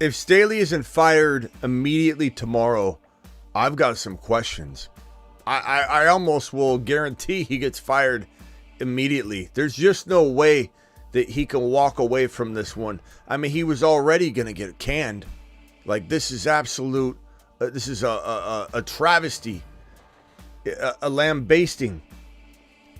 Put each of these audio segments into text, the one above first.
If Staley isn't fired immediately tomorrow, I've got some questions. I almost will guarantee he gets fired immediately. There's just no way that he can walk away from this one. I mean, he was already going to get canned. Like, this is absolute, this is a travesty, a lambasting.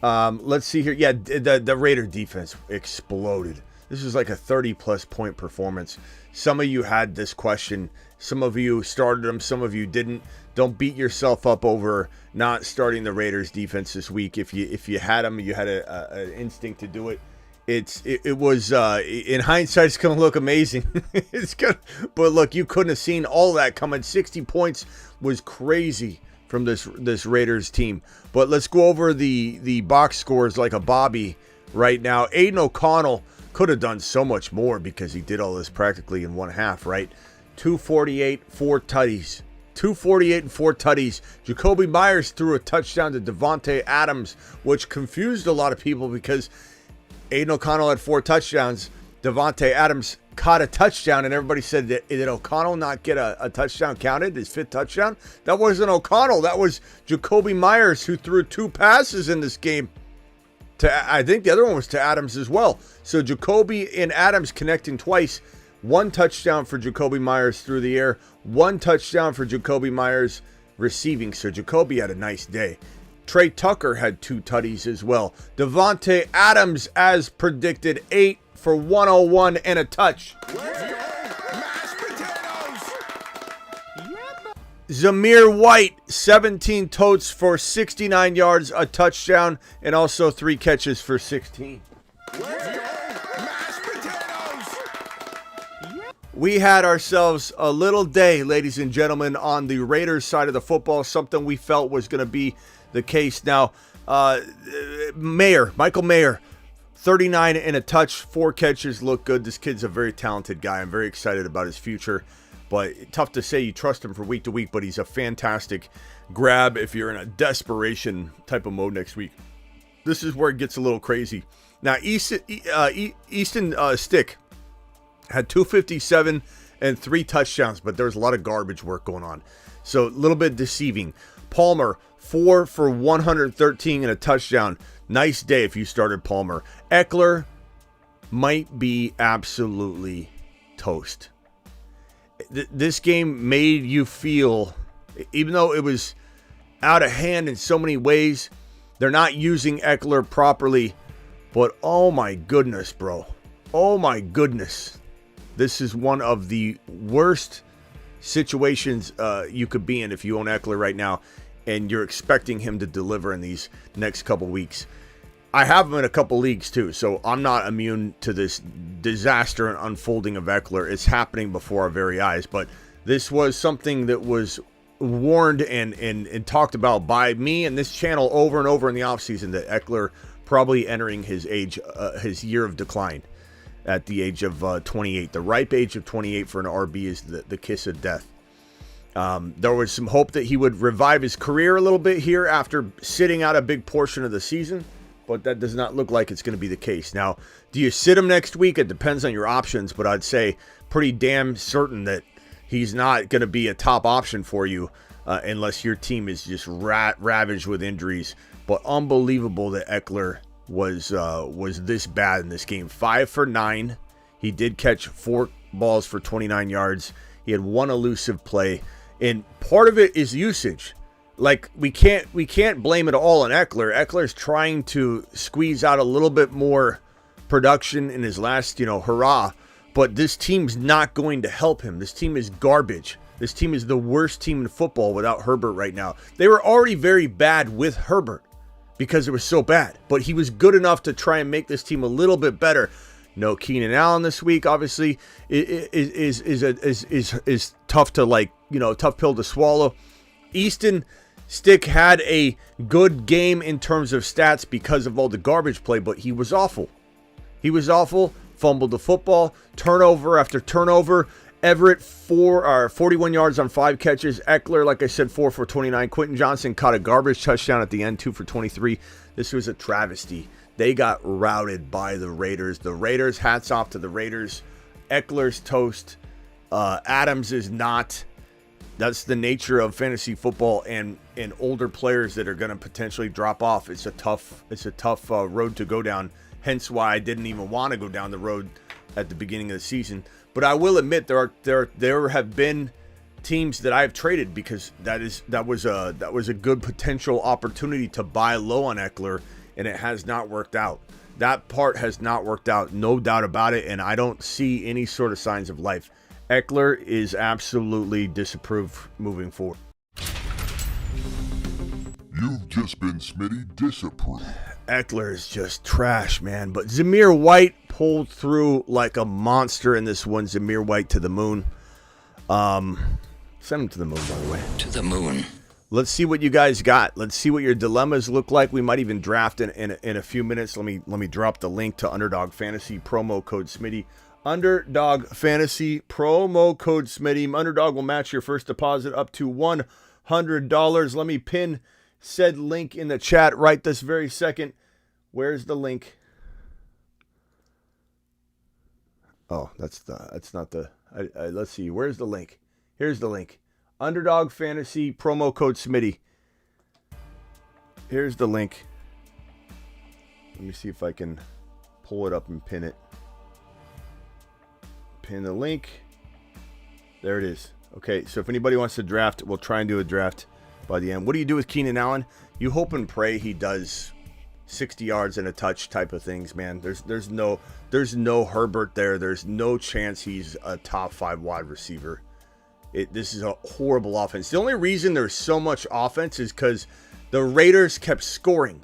Let's see here. Yeah, the Raider defense exploded. This is like a 30-plus point performance. Some of you had this question. Some of you started them. Some of you didn't. Don't beat yourself up over not starting the Raiders defense this week. If you had them, you had an instinct to do it. It was in hindsight, it's going to look amazing. It's good, but look, you couldn't have seen all that coming. 60 points was crazy from this Raiders team. But let's go over the box scores like a Bobby right now. Aiden O'Connell could have done so much more because he did all this practically in one half, right? 248, 4 tutties. 248 and 4 tutties. Jacoby Myers threw a touchdown to Davante Adams, which confused a lot of people because Aiden O'Connell had 4 touchdowns. Davante Adams caught a touchdown, and everybody said, did O'Connell not get a touchdown counted, his 5th touchdown? That wasn't O'Connell. That was Jacoby Myers, who threw 2 passes in this game. I think the other one was to Adams as well. So Jacoby and Adams connecting twice. 1 touchdown for Jacoby Myers through the air. 1 touchdown for Jacoby Myers receiving. So Jacoby had a nice day. Trey Tucker had 2 tutties as well. Davante Adams, as predicted, 8 for 101 and a touch. Mashed potatoes. Zamir White, 17 totes for 69 yards, a touchdown, and also 3 catches for 16. Mashed potatoes. We had ourselves a little day, ladies and gentlemen, on the Raiders side of the football, something we felt was going to be the case. Now, Michael Mayer, 39 and a touch, 4 catches, look good. This kid's a very talented guy. I'm very excited about his future, but tough to say you trust him for week to week, but he's a fantastic grab if you're in a desperation type of mode next week. This is where it gets a little crazy. Now, Easton Stick had 257 and 3 touchdowns, but there's a lot of garbage work going on. So a little bit deceiving. Palmer, 4 for 113 and a touchdown. Nice day if you started Palmer. Ekeler might be absolutely toast. This game made you feel, even though it was out of hand in so many ways, they're not using Ekeler properly. But oh my goodness, bro. Oh my goodness. This is one of the worst situations you could be in if you own Ekeler right now and you're expecting him to deliver in these next couple weeks. I have him in a couple leagues too, so I'm not immune to this disaster and unfolding of Ekeler. It's happening before our very eyes, but this was something that was warned and talked about by me and this channel over and over in the offseason, that Ekeler probably entering his year of decline at the age of 28. The ripe age of 28 for an RB is the kiss of death. There was some hope that he would revive his career a little bit here after sitting out a big portion of the season, but that does not look like it's going to be the case. Now, do you sit him next week? It depends on your options, but I'd say pretty damn certain that he's not going to be a top option for you unless your team is just ravaged with injuries. But unbelievable that Ekeler was this bad in this game. 5 for 9. He did catch 4 balls for 29 yards. He had 1 elusive play, and part of it is usage. Like, we can't blame it all on Ekeler. Ekeler's trying to squeeze out a little bit more production in his last, hurrah. But this team's not going to help him. This team is garbage. This team is the worst team in football without Herbert right now. They were already very bad with Herbert because it was so bad. But he was good enough to try and make this team a little bit better. No Keenan Allen this week, obviously, is tough to tough pill to swallow. Easton Stick had a good game in terms of stats because of all the garbage play, but he was awful. He was awful. Fumbled the football, turnover after turnover. Everett 41 yards on 5 catches. Ekeler, like I said, 4 for 29. Quentin Johnson caught a garbage touchdown at the end, 2 for 23. This was a travesty. They got routed by the Raiders. The Raiders, hats off to the Raiders. Ekeler's toast. Adams is not. That's the nature of fantasy football and older players that are going to potentially drop off. It's a tough road to go down. Hence why I didn't even want to go down the road at the beginning of the season. But I will admit there have been teams that I've traded because that was a good potential opportunity to buy low on Ekeler, and it has not worked out. That part has not worked out, no doubt about it, and I don't see any sort of signs of life. Ekeler is absolutely disapproved moving forward. You've just been Smitty disapproved. Ekeler is just trash, man. But Zamir White pulled through like a monster in this one. Zamir White to the moon. Send him to the moon, by the way. To the moon. Let's see what you guys got. Let's see what your dilemmas look like. We might even draft in a few minutes. Let me drop the link to Underdog Fantasy promo code Smitty. Underdog Fantasy promo code Smitty. Underdog will match your first deposit up to $100. Let me pin said link in the chat right this very second. Where's the link? Oh, that's not the. Let's see. Where's the link? Here's the link. Underdog Fantasy promo code Smitty. Here's the link. Let me see if I can pull it up and pin it. Pin the link. There it is. Okay, so if anybody wants to draft, we'll try and do a draft by the end. What do you do with Keenan Allen? You hope and pray he does 60 yards and a touch type of things, man. There's no Herbert there. There's no chance he's a top 5 wide receiver. This is a horrible offense. The only reason there's so much offense is because the Raiders kept scoring.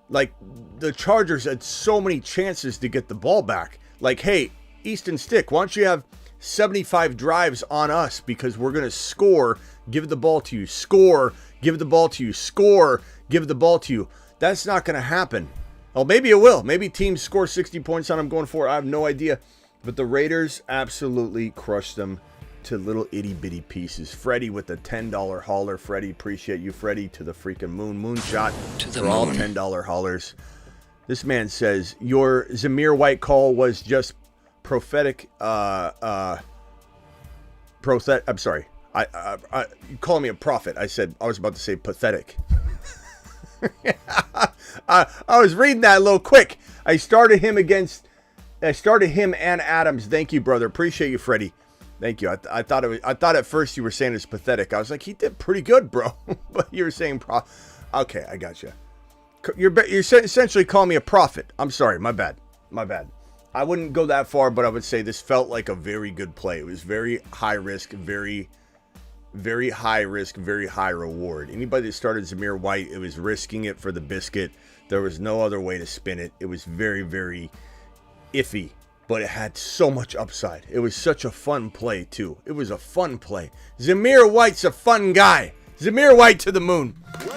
Like, the Chargers had so many chances to get the ball back. Like, hey, Easton Stick, why don't you have 75 drives on us because we're going to score, give the ball to you, score, give the ball to you, score, give the ball to you. That's not going to happen. Oh, maybe it will. Maybe teams score 60 points on them going forward. I have no idea. But the Raiders absolutely crushed them to little itty-bitty pieces. Freddie with the $10 hauler. Freddie, appreciate you. Freddie to the freaking moon. Moonshot To the for all moon. $10 haulers. This man says, your Zamir White call was just prophetic. I'm sorry. You call me a prophet. I was about to say pathetic. I was reading that a little quick. I started him and Adams. Thank you, brother. Appreciate you, Freddie. Thank you. I thought at first you were saying it's pathetic. I was like, he did pretty good, bro. But you were saying okay, I got you. You're essentially calling me a prophet. I'm sorry. My bad. I wouldn't go that far, but I would say this felt like a very good play. It was very high risk, very, very high risk, very high reward. Anybody that started Zamir White, it was risking it for the biscuit. There was no other way to spin it. It was very, very iffy, but it had so much upside. It was such a fun play, too. It was a fun play. Zamir White's a fun guy. Zamir White to the moon. Let's go!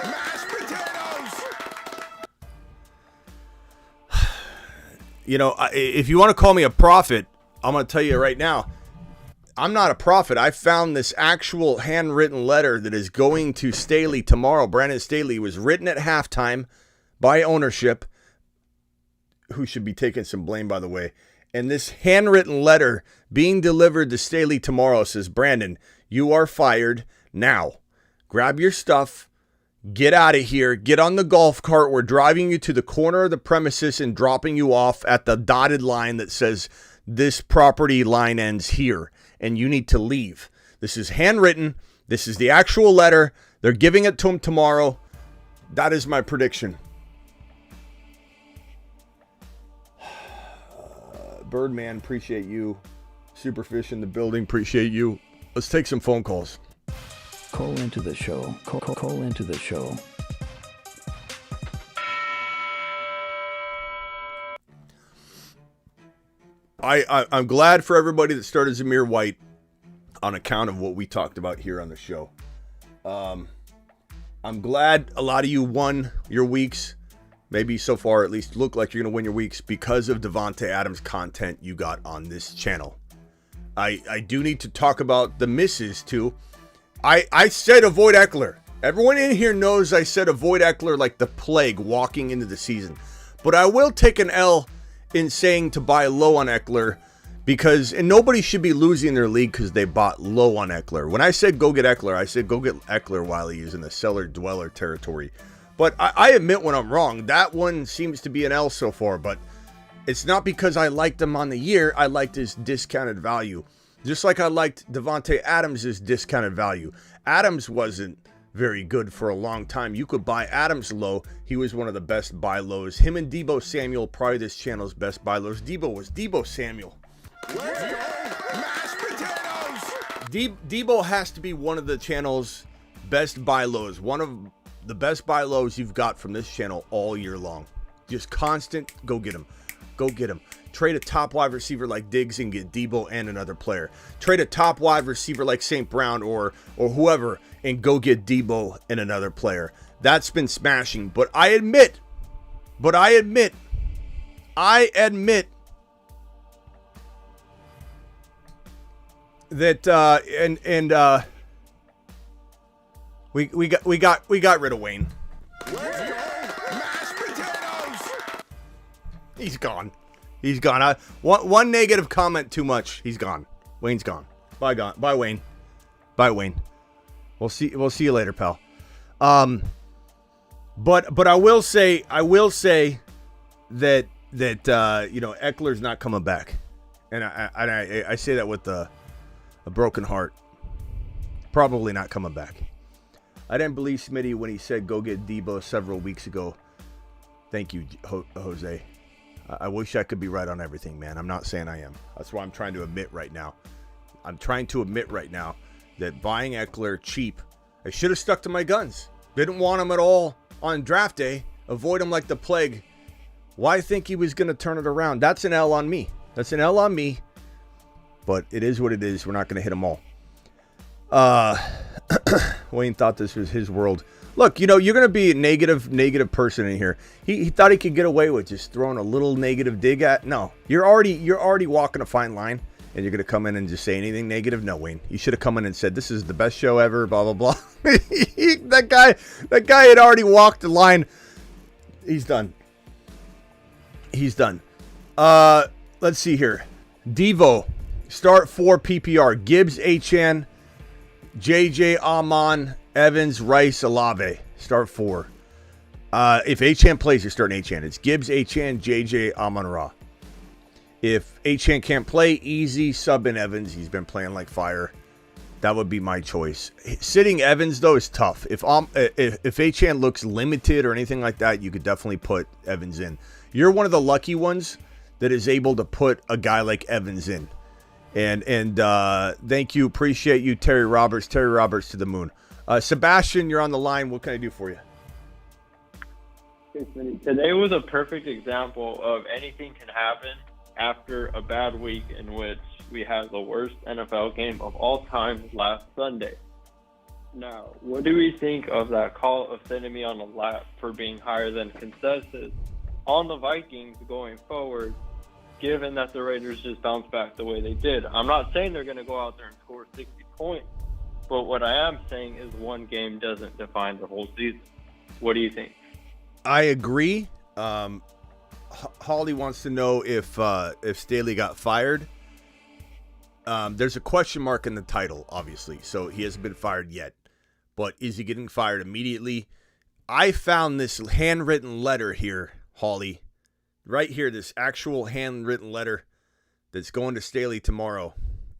Mashed potatoes! You know, if you want to call me a prophet, I'm going to tell you right now, I'm not a prophet. I found this actual handwritten letter that is going to Staley tomorrow. Brandon Staley was written at halftime by ownership, who should be taking some blame, by the way. And this handwritten letter being delivered to Staley tomorrow says, Brandon, you are fired now. Grab your stuff. Get out of here. Get on the golf cart. We're driving you to the corner of the premises and dropping you off at the dotted line that says this property line ends here. And you need to leave. This is handwritten. This is the actual letter. They're giving it to him tomorrow. That is my prediction. Birdman, appreciate you. Superfish in the building, appreciate you. Let's take some phone calls. Call into the show. Call into the show. I'm glad for everybody that started Zamir White on account of what we talked about here on the show. I'm glad a lot of you won your weeks. Maybe so far at least look like you're going to win your weeks because of Devontae Adams content you got on this channel. I do need to talk about the misses too. I said avoid Ekeler. Everyone in here knows I said avoid Ekeler like the plague walking into the season. But I will take an L in saying to buy low on Ekeler And nobody should be losing their league because they bought low on Ekeler. When I said go get Ekeler, I said go get Ekeler while he is in the seller-dweller territory. But I admit when I'm wrong. That one seems to be an L so far, but it's not because I liked him on the year. I liked his discounted value. Just like I liked Devontae Adams' discounted value. Adams wasn't very good for a long time. You could buy Adams low. He was one of the best buy lows. Him and Deebo Samuel, probably this channel's best buy lows. Deebo was Deebo Samuel. Let's go, mashed potatoes. Deebo has to be one of the channel's best buy lows. One of the best buy lows you've got from this channel all year long. Just constant. Go get him. Go get him. Trade a top wide receiver like Diggs and get Deebo and another player. Trade a top wide receiver like St. Brown or whoever and go get Deebo and another player. That's been smashing. But I admit that we got rid of Wayne. Let's go, mashed potatoes. He's gone. One negative comment too much. He's gone. Wayne's gone. Bye Wayne. Bye Wayne. We'll see you later, pal. But I will say that Eckler's not coming back, and I say that with a broken heart. Probably not coming back. I didn't believe Smitty when he said go get Deebo several weeks ago. Thank you, Jose. I wish I could be right on everything, man. I'm not saying I am. That's why I'm trying to admit right now. That buying Ekeler cheap, I should have stuck to my guns. Didn't want him at all on draft day. Avoid him like the plague. Why think he was going to turn it around? That's an L on me. But it is what it is. We're not going to hit them all. Wayne thought this was his world. Look, you're going to be a negative person in here. He thought he could get away with just throwing a little negative dig at. No, you're already walking a fine line, and you're going to come in and just say anything negative. No, Wayne, you should have come in and said this is the best show ever. Blah blah blah. That guy had already walked the line. He's done. Let's see here. Devo, start 4 PPR. Gibbs, Achane, JJ, Amon, Evans, Rice, Olave. Start 4. If Achane plays, you're starting Achane. It's Gibbs, Achane, JJ, Amon-Ra. If Achane can't play, easy, sub in Evans. He's been playing like fire. That would be my choice. Sitting Evans, though, is tough. If Achane looks limited or anything like that, you could definitely put Evans in. You're one of the lucky ones that is able to put a guy like Evans in. And thank you. Appreciate you, Terry Roberts. Terry Roberts to the moon. Sebastian, you're on the line. What can I do for you? Today was a perfect example of anything can happen after a bad week in which we had the worst NFL game of all time last Sunday. Now, what do we think of that call of sending me on a lap for being higher than consensus on the Vikings going forward, given that the Raiders just bounced back the way they did? I'm not saying they're going to go out there and score 60 points, but what I am saying is one game doesn't define the whole season. What do you think? I agree. Holly wants to know if Staley got fired. There's a question mark in the title, obviously, so he hasn't been fired yet. But is he getting fired immediately? I found this handwritten letter here, Holly. Right here, this actual handwritten letter that's going to Staley tomorrow.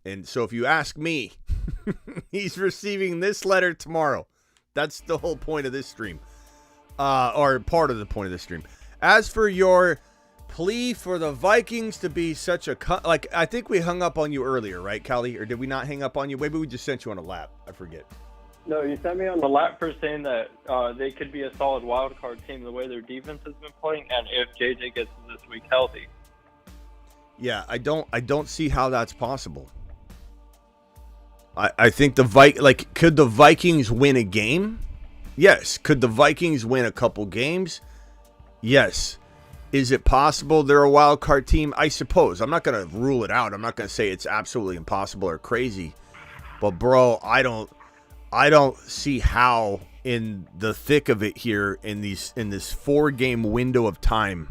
And so if you ask me, he's receiving this letter tomorrow. That's the whole point of this stream. Or part of the point of this stream. As for your plea for the Vikings to be such a... I think we hung up on you earlier, right, Callie? Or did we not hang up on you? Maybe we just sent you on a lap. I forget. No, you sent me on the lap for saying that they could be a solid wild card team the way their defense has been playing, and if JJ gets this week healthy. Yeah, I don't see how that's possible. I think could the Vikings win a game? Yes. Could the Vikings win a couple games? Yes. Is it possible they're a wild card team? I suppose. I'm not going to rule it out. I'm not going to say it's absolutely impossible or crazy. But bro, I don't see how in the thick of it here in this 4-game window of time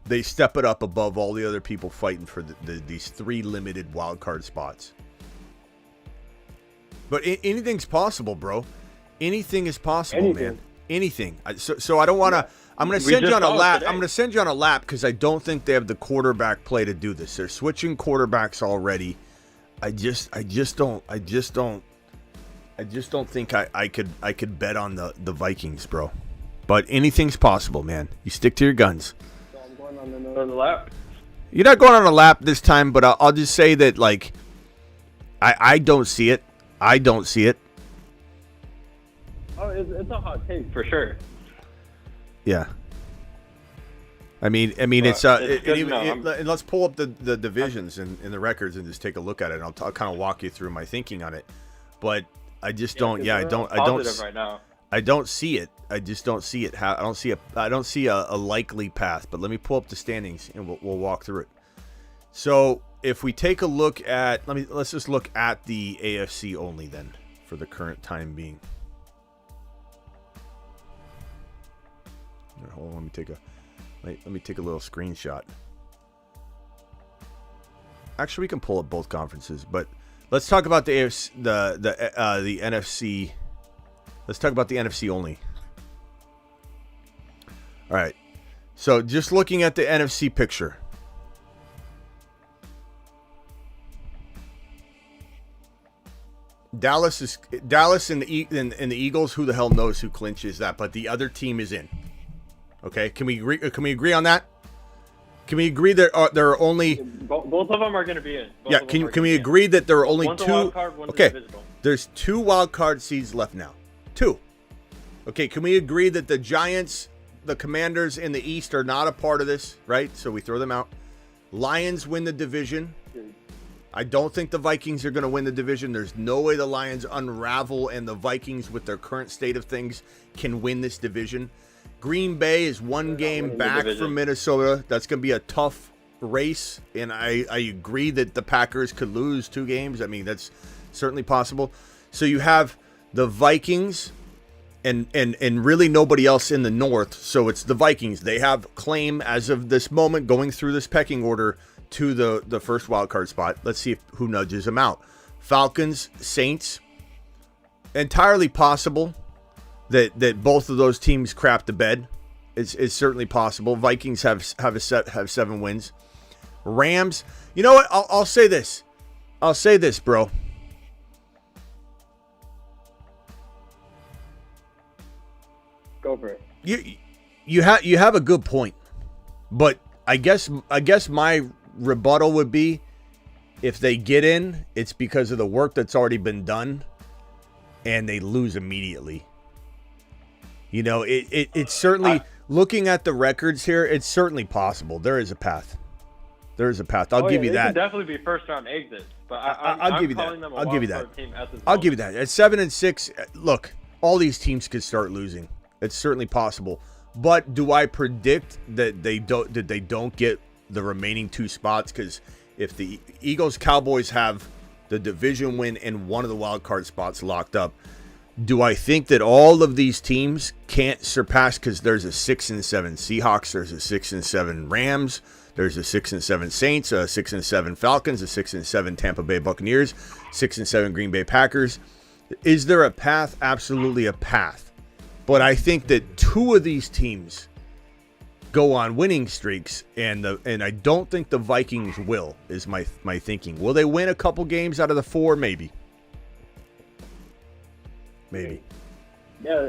they step it up above all the other people fighting for these 3 limited wild card spots. But anything's possible, bro. Anything is possible, man. Anything. So I don't want to. I'm going to send you on a lap. I'm going to send you on a lap because I don't think they have the quarterback play to do this. They're switching quarterbacks already. I just don't think I could bet on the Vikings, bro. But anything's possible, man. You stick to your guns. So I'm going on another lap. You're not going on a lap this time, but I'll just say that, like, I don't see it. I don't see it. Oh, it's a hot take for sure. Yeah. I mean, it's and let's pull up the divisions and the records and just take a look at it. And I'll kind of walk you through my thinking on it. But I just don't. Yeah, I don't. Right now. I don't see it. I just don't see it. I don't see a likely path. But let me pull up the standings and we'll walk through it. So if we take a look at, let's just look at the AFC only then for the current time being. Here, hold on, let me take a little screenshot. Actually, we can pull up both conferences, but let's talk about the AFC, the NFC. Let's talk about the NFC only. All right. So just looking at the NFC picture. Dallas and the Eagles. Who the hell knows who clinches that? But the other team is in. Okay, can we agree on that? Can we agree that there are only both of them are going to be in? Can we agree that there are only one's 2? A wild card, one's okay, divisional. There's 2 wild card seeds left now. 2. Okay, can we agree that the Giants, the Commanders in the East are not a part of this, right? So we throw them out. Lions win the division. I don't think the Vikings are going to win the division. There's no way the Lions unravel and the Vikings, with their current state of things, can win this division. Green Bay is 1 game back from Minnesota. That's going to be a tough race, and I agree that the Packers could lose 2 games. I mean, that's certainly possible. So you have the Vikings and really nobody else in the North. So it's the Vikings. They have claim as of this moment, going through this pecking order, to the first wild card spot. Let's see who nudges them out. Falcons, Saints, entirely possible that both of those teams crap the bed. It's certainly possible. Vikings have 7 wins. Rams, you know what? I'll say this. I'll say this, bro. Go for it. You have a good point, but I guess my rebuttal would be, if they get in, it's because of the work that's already been done, and they lose immediately. You know, it's certainly, looking at the records here, it's certainly possible. There is a path. There is a path. I'll give you that. They could definitely be first round exits, but I'll give you that. I'll give you that. I'll give you that. At 7-6, look, all these teams could start losing. It's certainly possible. But do I predict that they don't get the remaining 2 spots? Because if the Eagles, Cowboys have the division win and one of the wild card spots locked up, do I think that all of these teams can't surpass? Because there's a 6-7 Seahawks, there's a 6-7 Rams, there's a 6-7 Saints, a 6-7 Falcons, a 6-7 Tampa Bay Buccaneers, 6-7 Green Bay Packers. Is there a path? Absolutely a path. But I think that 2 of these teams go on winning streaks, and I don't think the Vikings will, is my thinking. Will they win a couple games out of the 4? Maybe. Yeah,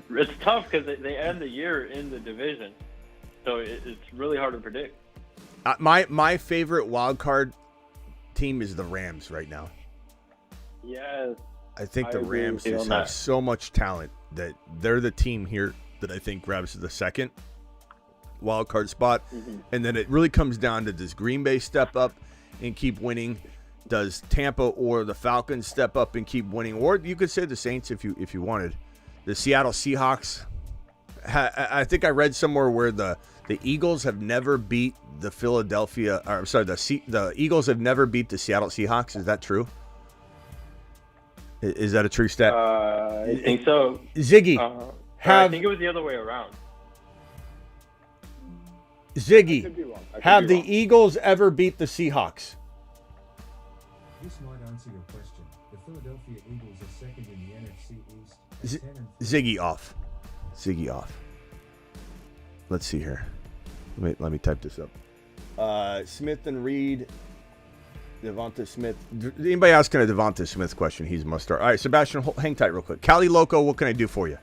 it's tough because they end the year in the division, so it's really hard to predict. My favorite wild card team is the Rams right now. Yes. I think the Rams just have so much talent that they're the team here that I think grabs the second wild card spot. Mm-hmm. And then it really comes down to, does Green Bay step up and keep winning? Does Tampa or the Falcons step up and keep winning? Or you could say the Saints if you wanted. The Seattle Seahawks, I think I read somewhere where the Eagles have never beat the the Eagles have never beat the Seattle Seahawks. Is that true? Is that a true stat? I think so. Ziggy, I think it was the other way around. Ziggy, could be wrong. have the Eagles ever beat the Seahawks? This might answer your question. The Philadelphia Eagles are second in the NFC East. at 10 and 3. Ziggy off. Ziggy off. Let's see here. Let me type this up. Smith and Reed. Devonta Smith. Anybody asking a Devonta Smith question? He's a must start. All right, Sebastian, hang tight real quick. Cali Loco, what can I do for you?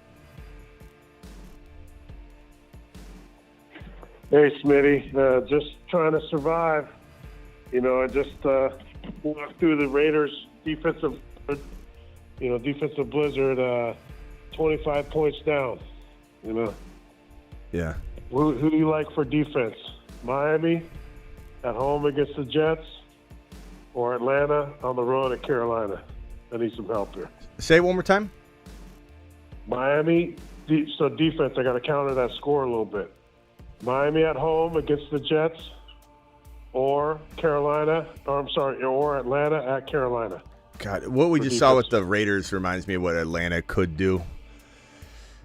Hey, Smitty. Just trying to survive. I just walked through the Raiders' defensive blizzard, 25 points down. Yeah. Who do you like for defense? Miami at home against the Jets, or Atlanta on the road at Carolina? I need some help here. Say it one more time. Miami, so defense, I got to counter that score a little bit. Miami at home against the Jets, or Atlanta at Carolina. God, what we just saw with the Raiders reminds me of what Atlanta could do.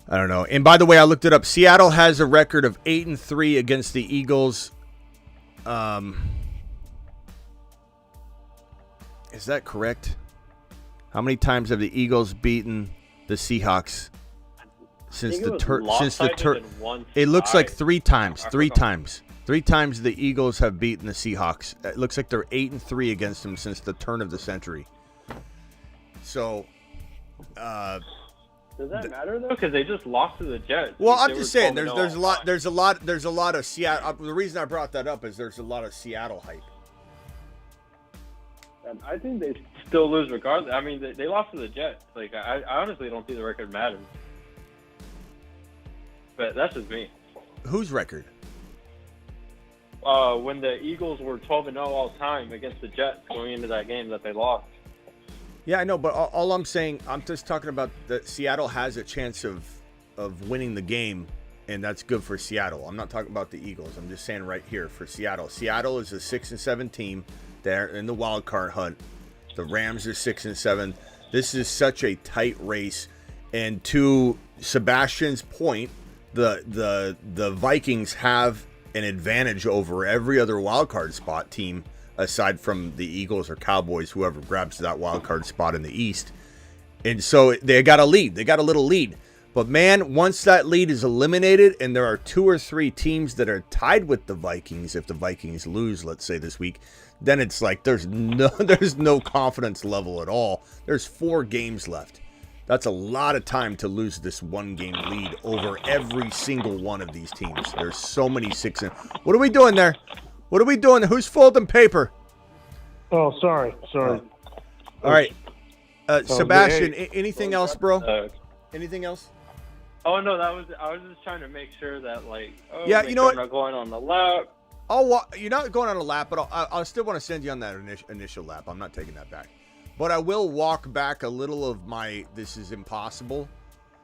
I don't know. And by the way, I looked it up. Seattle has a record of 8-3 against the Eagles. Is that correct? How many times have the Eagles beaten the Seahawks since the It looks like 3 times. 3 times. 3 times the Eagles have beaten the Seahawks. It looks like they're 8-3 against them since the turn of the century. So, does that matter though? Because they just lost to the Jets. Well, I'm just saying there's a lot of Seattle. The reason I brought that up is there's a lot of Seattle hype. And I think they still lose regardless. I mean, they lost to the Jets. Like, I honestly don't think the record matters. But that's just me. Whose record? When the Eagles were 12-0 all time against the Jets going into that game that they lost. Yeah, I know, but all I'm saying, I'm just talking about that Seattle has a chance of winning the game, and that's good for Seattle. I'm not talking about the Eagles. I'm just saying right here for Seattle. Seattle is a 6-7 team. They're in the wild card hunt. The Rams are 6-7. This is such a tight race. And to Sebastian's point, the Vikings have an advantage over every other wild card spot team aside from the Eagles or Cowboys, whoever grabs that wild card spot in the East. And so they got a lead. They got a little lead. But, man, once that lead is eliminated and there are 2 or 3 teams that are tied with the Vikings, if the Vikings lose, let's say, this week, then it's like there's no confidence level at all. There's 4 games left. That's a lot of time to lose this 1-game lead over every single one of these teams. There's so many 6 and... What are we doing there? What are we doing? Who's folding paper? Oh, sorry. All right. Sebastian, anything else, bro? Anything else? Oh, no, I was just trying to make sure that, like, yeah, you know what? I'm not going on the lap. Oh, you're not going on a lap, but I still want to send you on that initial lap. I'm not taking that back. But I will walk back a little of my this is impossible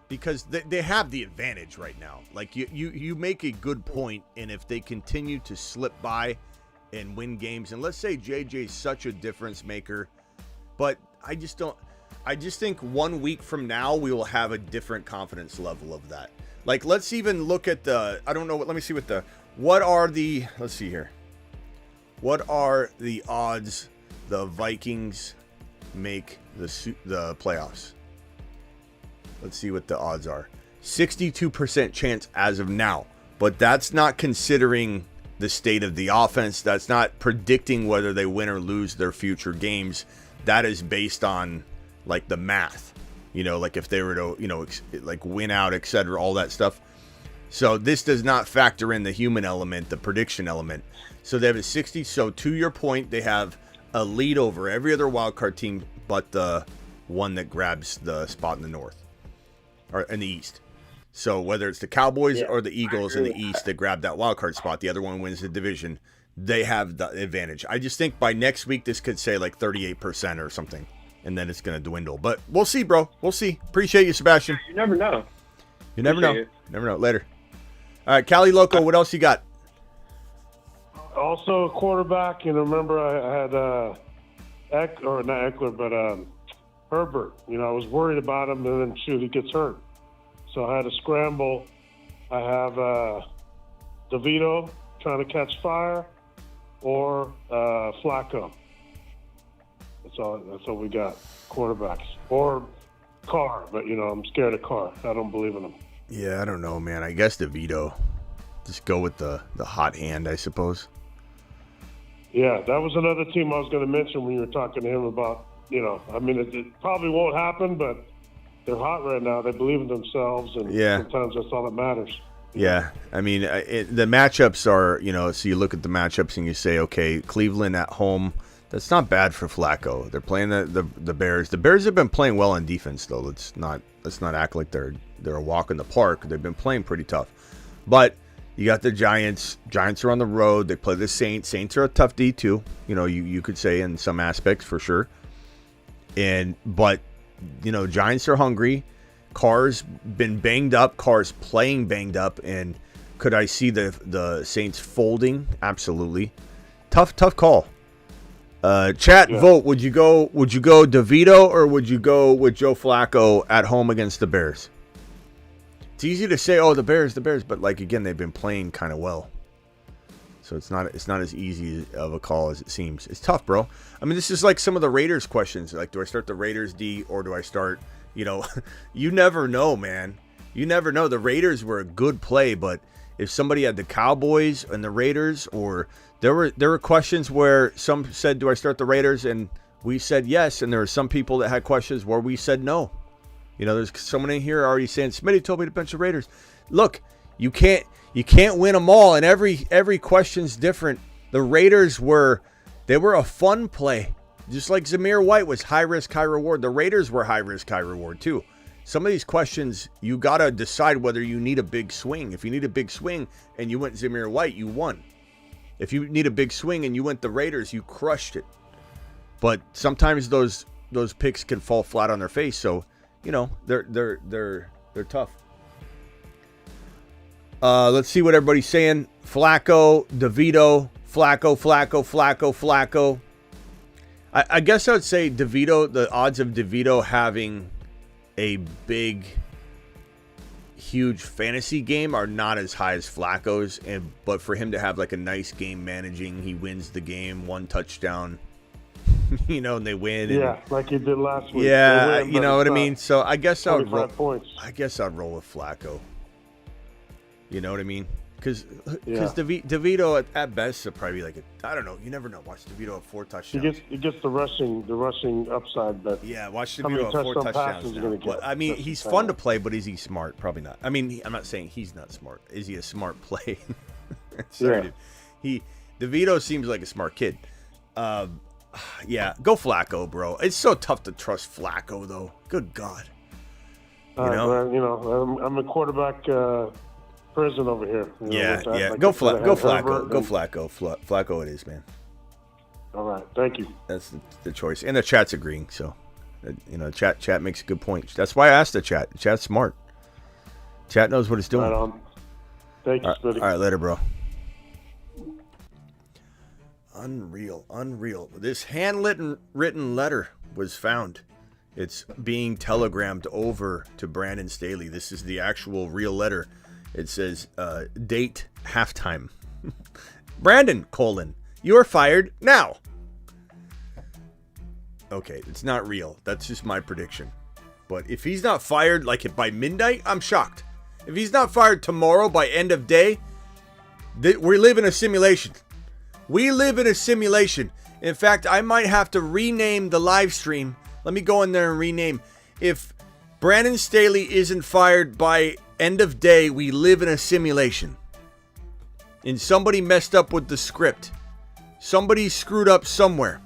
because they have the advantage right now. Like, you make a good point, and if they continue to slip by and win games, and let's say JJ's such a difference maker, but I just think 1 week from now we will have a different confidence level of that. Like, let's even look at let me see let's see here. What are the odds the Vikings make the playoffs? Let's see what the odds are. 62% chance as of now, but that's not considering the state of the offense. That's not predicting whether they win or lose their future games. That is based on like the math, like if they were to, like win out, etc., all that stuff. So this does not factor in the human element, the prediction element. So they have a 60. So to your point, they have a lead over every other wildcard team but the one that grabs the spot in the north or in the east. So whether it's the Cowboys or the Eagles in the east that grab that wildcard spot, the other one wins the division. They have the advantage. I just think by next week this could say like 38% or something, and then it's going to dwindle. But we'll see, bro. We'll see. Appreciate you, Sebastian. You never know. You never know. Never know. Later. All right, Cali Loco, what else you got? Also, a quarterback. Remember I had not Ekeler, but Herbert. I was worried about him, and then he gets hurt. So I had to scramble. I have DeVito trying to catch fire, or Flacco. That's all we got. Quarterbacks or Carr, but I'm scared of Carr. I don't believe in him. Yeah, I don't know, man. I guess DeVito. Just go with the hot hand, I suppose. Yeah, that was another team I was going to mention when you were talking to him about. It probably won't happen, but they're hot right now. They believe in themselves, and sometimes that's all that matters. Yeah, I mean, the matchups are, so you look at the matchups and you say, okay, Cleveland at home, that's not bad for Flacco. They're playing the Bears. The Bears have been playing well on defense, though. Let's not act like they're a walk in the park. They've been playing pretty tough. But you got the Giants. Giants are on the road. They play the Saints. Saints are a tough D, too. You could say in some aspects for sure. But Giants are hungry. Carr's been banged up. Carr's playing banged up. And could I see the Saints folding? Absolutely. Tough call. Chat, vote. Would you go DeVito or would you go with Joe Flacco at home against the Bears? It's easy to say, the Bears, but again, they've been playing kind of well. So it's not as easy of a call as it seems. It's tough, bro. I mean, this is like some of the Raiders questions. Like, do I start the Raiders D or do I start, you never know, man. You never know. The Raiders were a good play, but if somebody had the Cowboys and the Raiders, or there were questions where some said, do I start the Raiders? And we said yes. And there were some people that had questions where we said no. There's someone in here already saying, Smitty told me to bench the Raiders. Look, you can't win them all, and every question's different. The Raiders were a fun play. Just like Zamir White was high risk, high reward. The Raiders were high risk, high reward too. Some of these questions, you got to decide whether you need a big swing. If you need a big swing and you went Zamir White, you won. If you need a big swing and you went the Raiders, you crushed it. But sometimes those picks can fall flat on their face. So, they're tough. Let's see what everybody's saying. Flacco, DeVito, Flacco. I guess I would say DeVito, the odds of DeVito having a big, huge fantasy game are not as high as Flacco's. But for him to have a nice game managing, he wins the game, 1 touchdown, and they win. Yeah, like he did last week. Yeah, you know what I mean? So I guess I would roll. Points. I guess I'd roll with Flacco. You know what I mean? Because DeVito at best will probably be I don't know. You never know. Watch DeVito have 4 touchdowns. He gets the rushing upside. But yeah, watch DeVito have 4 touchdowns now. But, I mean, he's fun to play, but is he smart? Probably not. I mean, I'm not saying he's not smart. Is he a smart play? Sorry, dude. DeVito seems like a smart kid. Yeah, go Flacco, bro. It's so tough to trust Flacco, though. Good God. I'm a quarterback prison over here. Yeah. Go Flacco. Go Flacco. Flacco it is, man. All right. Thank you. That's the choice. And the chat's agreeing, so, chat makes a good point. That's why I asked the chat. The chat's smart. Chat knows what it's doing. Right on. Thank you, Smitty. All right, later, bro. Unreal. This handwritten letter was found. It's being telegrammed over to Brandon Staley. This is the actual real letter. It says, date halftime. Brandon, you are fired now. Okay, it's not real. That's just my prediction. But if he's not fired by midnight, I'm shocked. If he's not fired tomorrow by end of day, we live in a simulation. We live in a simulation. In fact, I might have to rename the live stream. Let me go in there and rename. If Brandon Staley isn't fired by end of day, we live in a simulation. And somebody messed up with the script. Somebody screwed up somewhere.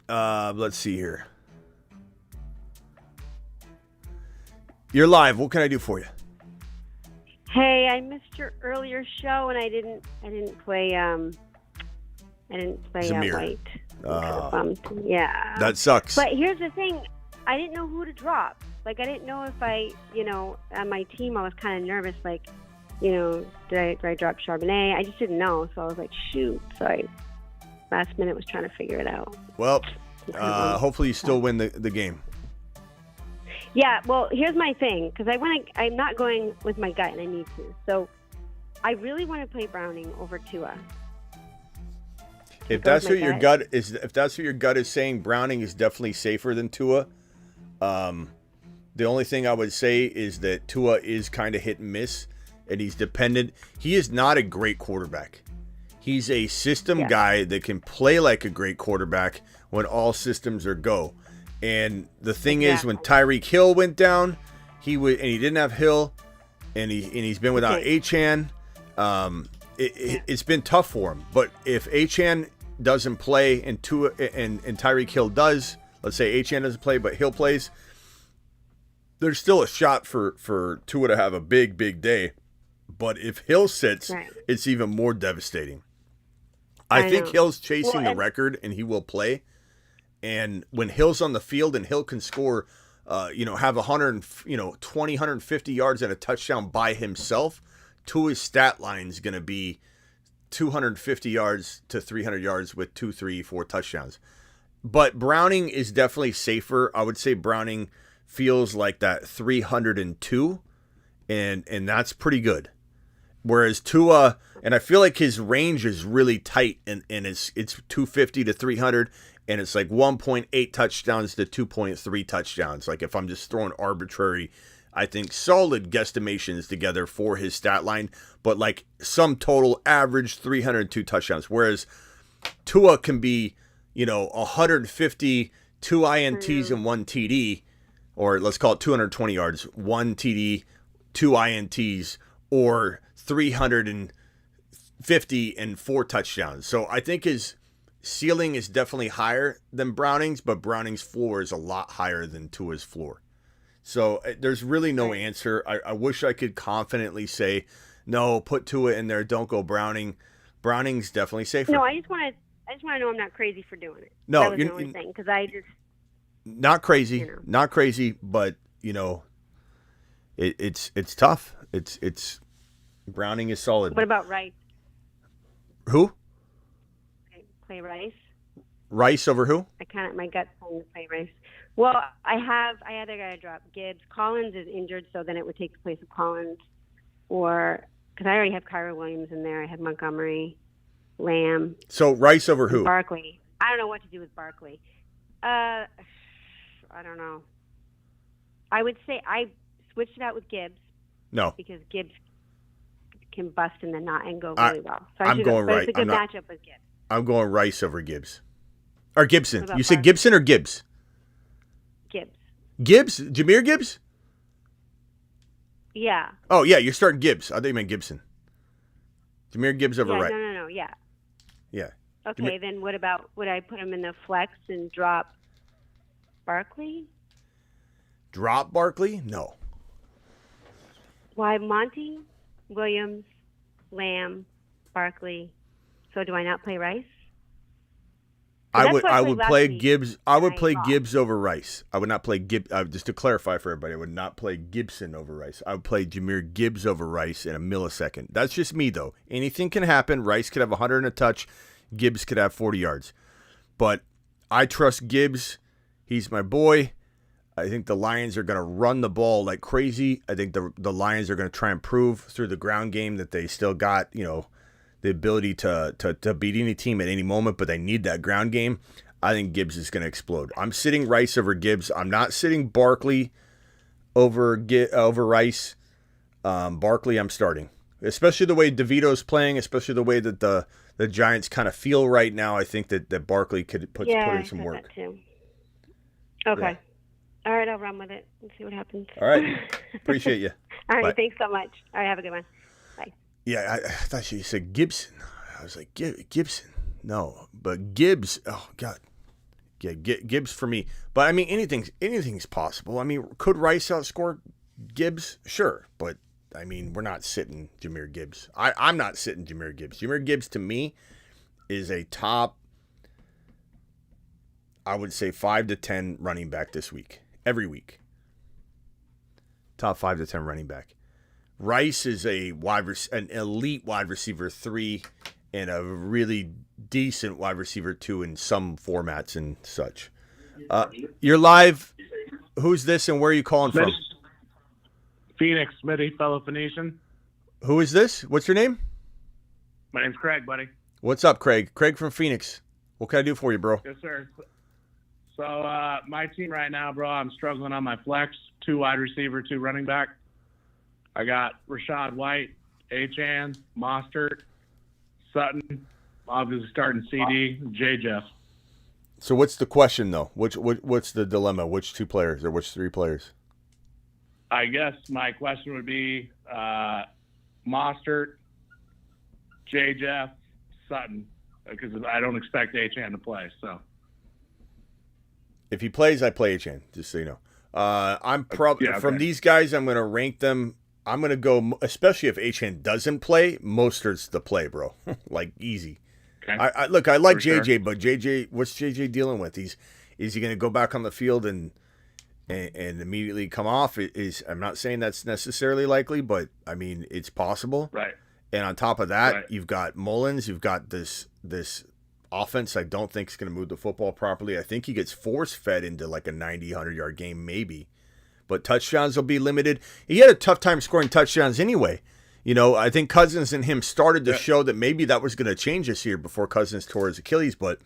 Let's see here. You're live. What can I do for you? Hey, I missed your earlier show and I didn't play Zamir. White. Yeah. That sucks. But here's the thing, I didn't know who to drop. I didn't know if on my team I was kind of nervous. Do I drop Charbonnet? I just didn't know, so I was like, shoot. So I last minute was trying to figure it out. Well, hopefully you still win the game. Yeah, well, here's my thing, because I'm not going with my gut, and I need to. So I really want to play Browning over Tua. If that's what your gut is saying, Browning is definitely safer than Tua. The only thing I would say is that Tua is kind of hit and miss, and he's dependent. He is not a great quarterback. He's a system guy that can play like a great quarterback when all systems are go. And the thing is, when Tyreek Hill went down, he didn't have Hill, and he's been without Achane. It's been tough for him. But if Achane doesn't play and Tyreek Hill does, let's say Achane doesn't play but Hill plays, there's still a shot for Tua to have a big day. But if Hill sits, it's even more devastating. I think Hill's chasing the record, and he will play. And when Hill's on the field and Hill can score, have 150 yards and a touchdown by himself, Tua's stat line is going to be 250 yards to 300 yards with 2, 3, 4 touchdowns. But Browning is definitely safer. I would say Browning feels like that 302, and that's pretty good. Whereas Tua, and I feel like his range is really tight, and it's 250 to 300, and it's like 1.8 touchdowns to 2.3 touchdowns. Like if I'm just throwing arbitrary, I think solid guesstimations together for his stat line, but like sum total average 302 touchdowns. Whereas Tua can be, 150, 2 INTs and 1 TD, or let's call it 220 yards, 1 TD, 2 INTs, or 350 and 4 touchdowns. So I think his ceiling is definitely higher than Browning's, but Browning's floor is a lot higher than Tua's floor. So there's really no answer. I wish I could confidently say, no, put Tua in there, don't go Browning. Browning's definitely safer. No, I just want to know I'm not crazy for doing it. No, that was the only thing, because I just not crazy, not crazy, but it's tough. It's Browning is solid. What about Rice? Who? Play Rice. Rice over who? My gut's telling me to play Rice. Well, I either got to drop Gibbs. Collins is injured, so then it would take the place of Collins, or because I already have Kiren Williams in there. I have Montgomery, Lamb. So Rice over who? Barkley. I don't know what to do with Barkley. I don't know. I would say I switched it out with Gibbs. No, because Gibbs can bust in the knot and go really well. So I'm going Rice. It's a good matchup with Gibbs. I'm going Rice over Gibbs. Or Gibson. You said Gibson or Gibbs? Gibbs. Gibbs? Zamir Gibbs? Yeah. Oh, yeah, you're starting Gibbs. I thought you meant Gibson. Zamir Gibbs over Rice. No, yeah. Yeah. Okay, then what about, would I put him in the flex and drop Barkley? Drop Barkley? No. Why Monty, Williams, Lamb, Barkley. So do I not play Rice? I would play Gibbs. I would play Gibbs over Rice. I would not play Gibbs. Just to clarify for everybody, I would not play Gibson over Rice. I would play Zamir Gibbs over Rice in a millisecond. That's just me, though. Anything can happen. Rice could have 100 and a touch. Gibbs could have 40 yards. But I trust Gibbs. He's my boy. I think the Lions are going to run the ball like crazy. I think the Lions are going to try and prove through the ground game that they still got, the ability to beat any team at any moment, but they need that ground game. I think Gibbs is going to explode. I'm sitting Rice over Gibbs. I'm not sitting Barkley over Rice. Barkley I'm starting. Especially the way DeVito's playing, especially the way that the Giants kind of feel right now. I think that Barkley could put in some work. That too. Okay. Yeah. All right, I'll run with it and see what happens. All right. Appreciate you. All right, Bye. Thanks so much. All right, have a good one. Bye. Yeah, I thought you said Gibson. I was like, Gibson. No, but Gibbs. Oh, God. Yeah, Gibbs for me. But, I mean, anything's possible. I mean, could Rice outscore Gibbs? Sure. But, I mean, we're not sitting Zamir Gibbs. I'm not sitting Zamir Gibbs. Zamir Gibbs, to me, is a top, I would say, 5 to 10 running back this week. Every week. Top 5 to 10 running back. Rice is an elite wide receiver 3 and a really decent wide receiver 2 in some formats and such. You're live. Who's this and where are you calling from? Phoenix, Smitty, fellow Phoenician. Who is this? What's your name? My name's Craig, buddy. What's up, Craig? Craig from Phoenix. What can I do for you, bro? Yes, sir. So my team right now, bro, I'm struggling on my flex. 2 wide receiver, 2 running back. I got Rashad White, Achan, Mostert, Sutton, obviously starting CD, J. Jeff. So what's the question, though? What's the dilemma? Which 2 players or which 3 players? I guess my question would be Mostert, J. Jeff, Sutton, because I don't expect Achan to play. So if he plays, I play Achan, just so you know. I'm probably from these guys, I'm going to rank them. I'm going to go, especially if Achan doesn't play, Mostert's the play, bro. Like, easy. Okay. I like for JJ, sure. But JJ, what's JJ dealing with? Is he going to go back on the field and immediately come off? I'm not saying that's necessarily likely, but I mean it's possible. Right. And on top of that, You've got Mullins. You've got this offense. I don't think is going to move the football properly. I think he gets force fed into like a 90, 100-yard game maybe, but touchdowns will be limited. He had a tough time scoring touchdowns anyway. You know, I think Cousins and him started to show that maybe that was going to change this year before Cousins tore his Achilles. But,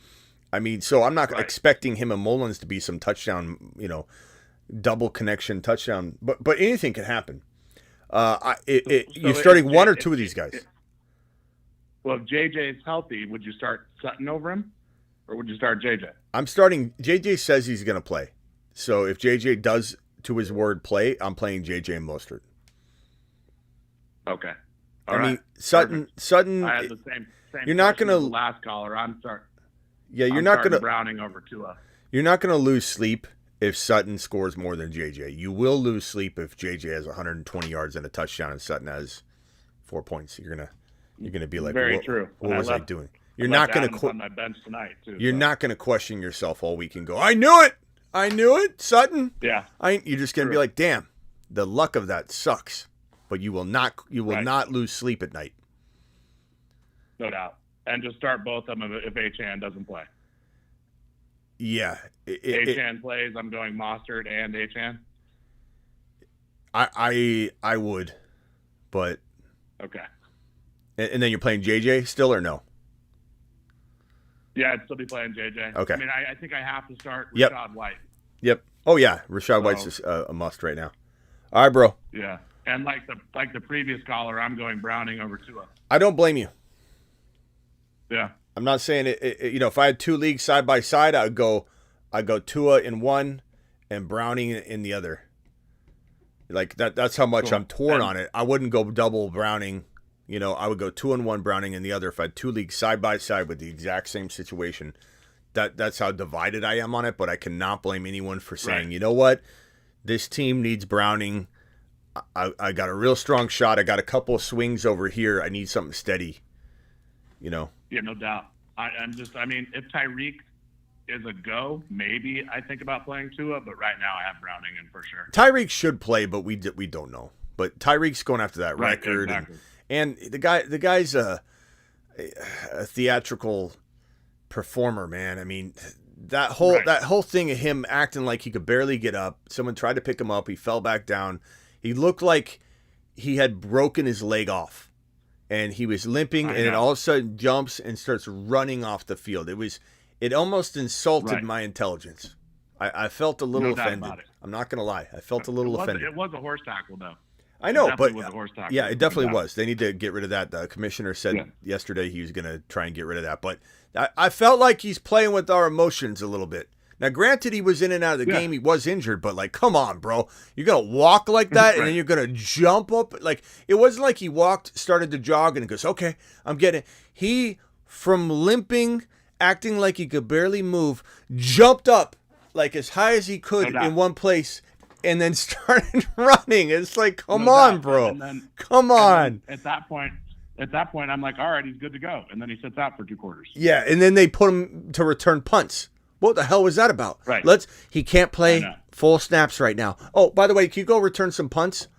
I mean, so I'm not expecting him and Mullins to be some touchdown, double connection touchdown. But anything can happen. You're starting 1 or 2 of these guys. Well, if JJ is healthy, would you start Sutton over him? Or would you start JJ? I'm starting – JJ says he's going to play. So if JJ does, to his word, play, I'm playing JJ and Mostert. Okay. I mean, Sutton. I had the same you're not going to last caller. I'm sorry. Yeah, you're not going to Browning over Tua. You're not going to lose sleep if Sutton scores more than JJ. You will lose sleep if JJ has 120 yards and a touchdown and Sutton has 4 points. You're gonna be like, very true. What was I doing? You're not going to on my bench tonight too. You're not going to question yourself all week and go, I knew it, Sutton. Yeah. You're just going to be like, damn, the luck of that sucks. But you will not lose sleep at night. No doubt. And just start both of them if Achan doesn't play. Yeah. Achan plays, I'm going Mostert and Achan. I would, but okay. And then you're playing JJ still or no? Yeah, I'd still be playing JJ. Okay. I mean, I think I have to start Rashad White. Yep. Oh yeah, Rashad White's a must right now. All right, bro. Yeah. And like the previous caller, I'm going Browning over Tua. I don't blame you. Yeah. I'm not saying it. If I had 2 leagues side by side, I'd go Tua in one and Browning in the other. Like that. That's how much I'm torn on it. I wouldn't go double Browning. I would go 2 in one Browning in the other if I had 2 leagues side by side with the exact same situation. That's how divided I am on it. But I cannot blame anyone for saying, you know what, this team needs Browning. I got a real strong shot. I got a couple of swings over here. I need something steady. Yeah, no doubt. If Tyreek is a go, maybe I think about playing Tua, but right now I have Browning in for sure. Tyreek should play, but we don't know. But Tyreek's going after that record, exactly. and the guy's a theatrical performer, man. I mean, that whole thing of him acting like he could barely get up. Someone tried to pick him up, he fell back down. He looked like he had broken his leg off, and he was limping, and then all of a sudden jumps and starts running off the field. It almost insulted my intelligence. I felt a little offended. I'm not going to lie. I felt a little offended. It was a horse tackle, though. I know, but was a horse tackle. Yeah, it definitely was. They need to get rid of that. The commissioner said yesterday he was going to try and get rid of that. But I felt like he's playing with our emotions a little bit. Now, granted, he was in and out of the game. He was injured, but, like, come on, bro. You're going to walk like that, and then you're going to jump up. Like, it wasn't like he walked, started to jog, and he goes, okay, I'm getting it. He, from limping, acting like he could barely move, jumped up, like, as high as he could in one place, and then started running. It's like, come on, bro. Come on. At that point, I'm like, all right, he's good to go. And then he sits out for 2 quarters. Yeah, and then they put him to return punts. What the hell was that about? Right. He can't play full snaps right now. Oh, by the way, can you go return some punts?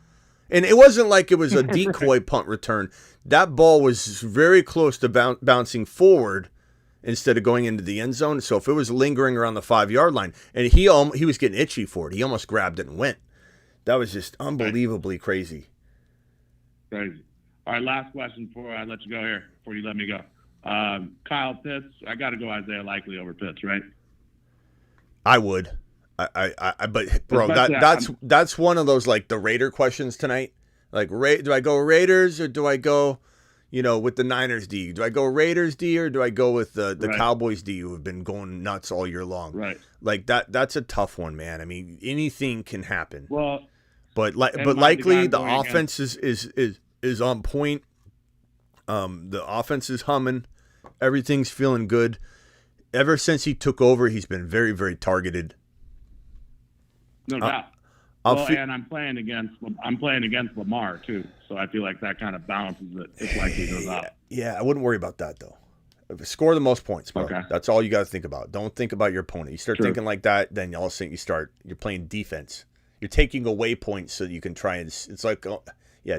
And it wasn't like it was a decoy punt return. That ball was very close to bouncing forward instead of going into the end zone. So if it was lingering around the 5-yard line, and he was getting itchy for it, he almost grabbed it and went. That was just unbelievably crazy. Crazy. All right, last question before I let you go here, before you let me go. Kyle Pitts, I got to go Isaiah Likely over Pitts, right? I would. But bro, that's one of those like the Raider questions tonight. Like, do I go Raiders or do I go, with the Niners D? Do I go Raiders D or do I go with the Right. Cowboys D who have been going nuts all year long? Right. Like that's a tough one, man. I mean, anything can happen. Well, but and likely the the guy going offense is on point. The offense is humming. Everything's feeling good. Ever since he took over, he's been very, very targeted. no doubt. And I'm playing against Lamar too, so I feel like that kind of balances it. It's like he goes out. Yeah, I wouldn't worry about that though. Score the most points, bro. Okay. That's all you got to think about. Don't think about your opponent. You start True. thinking like that, then all of a sudden you're playing defense. You're taking away points so you can try and. It's like,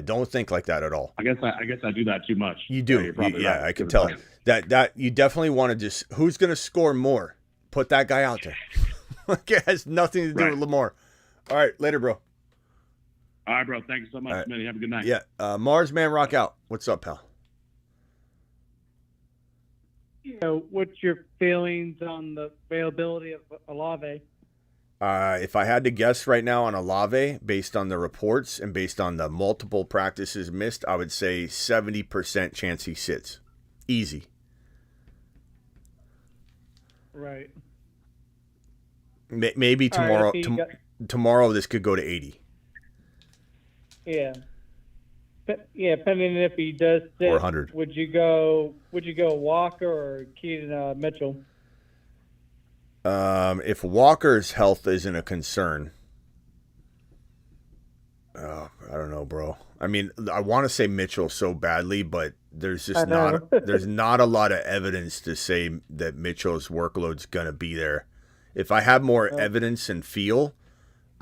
don't think like that at all. I guess I do that too much. You do, you're probably right. I can tell that you definitely want to just who's going to score more. Put that guy out there. It has nothing to do with Lamar. All right, later, bro. All right, bro. Thank you so much, All right. Smitty. Have a good night. Yeah, Mars Man Rock out. What's up, pal? What's your feelings on the availability of Olave? If I had to guess right now on Olave, based on the reports and based on the multiple practices missed, I would say 70% chance he sits. Easy. Right. Maybe tomorrow. All right, Tomorrow this could go to 80 Yeah. Depending if he does sit, or 100. Would you go Walker or Keaton Mitchell? If Walker's health isn't a concern, I don't know, bro. I mean, I want to say Mitchell so badly, but there's just there's not a lot of evidence to say that Mitchell's workload's gonna be there. If I have more evidence and feel,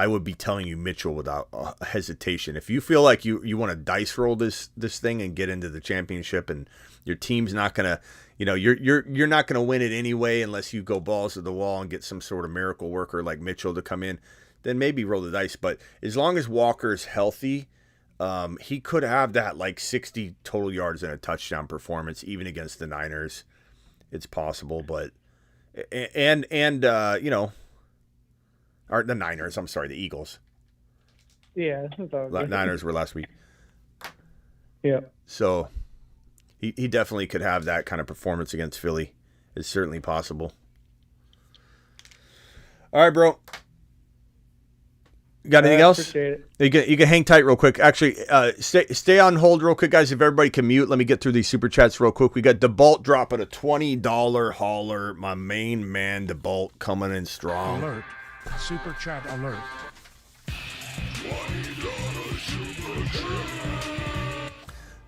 I would be telling you Mitchell without hesitation. If you feel like you want to dice roll this thing and get into the championship, and your team's not gonna, you're not gonna win it anyway unless you go balls to the wall and get some sort of miracle worker like Mitchell to come in, then maybe roll the dice. But as long as Walker's healthy, he could have that like 60 total yards and a touchdown performance even against the Niners. It's possible, but or the Niners. I'm sorry, the Eagles. Yeah, Niners were last week. Yeah. So he definitely could have that kind of performance against Philly. It's certainly possible. All right, bro. Got anything else? Appreciate it. You can hang tight real quick. Actually, stay on hold real quick, guys. If everybody can mute, let me get through these super chats real quick. We got DeBolt dropping a $20 hauler. My main man, DeBolt, coming in strong. Alert. Super chat alert.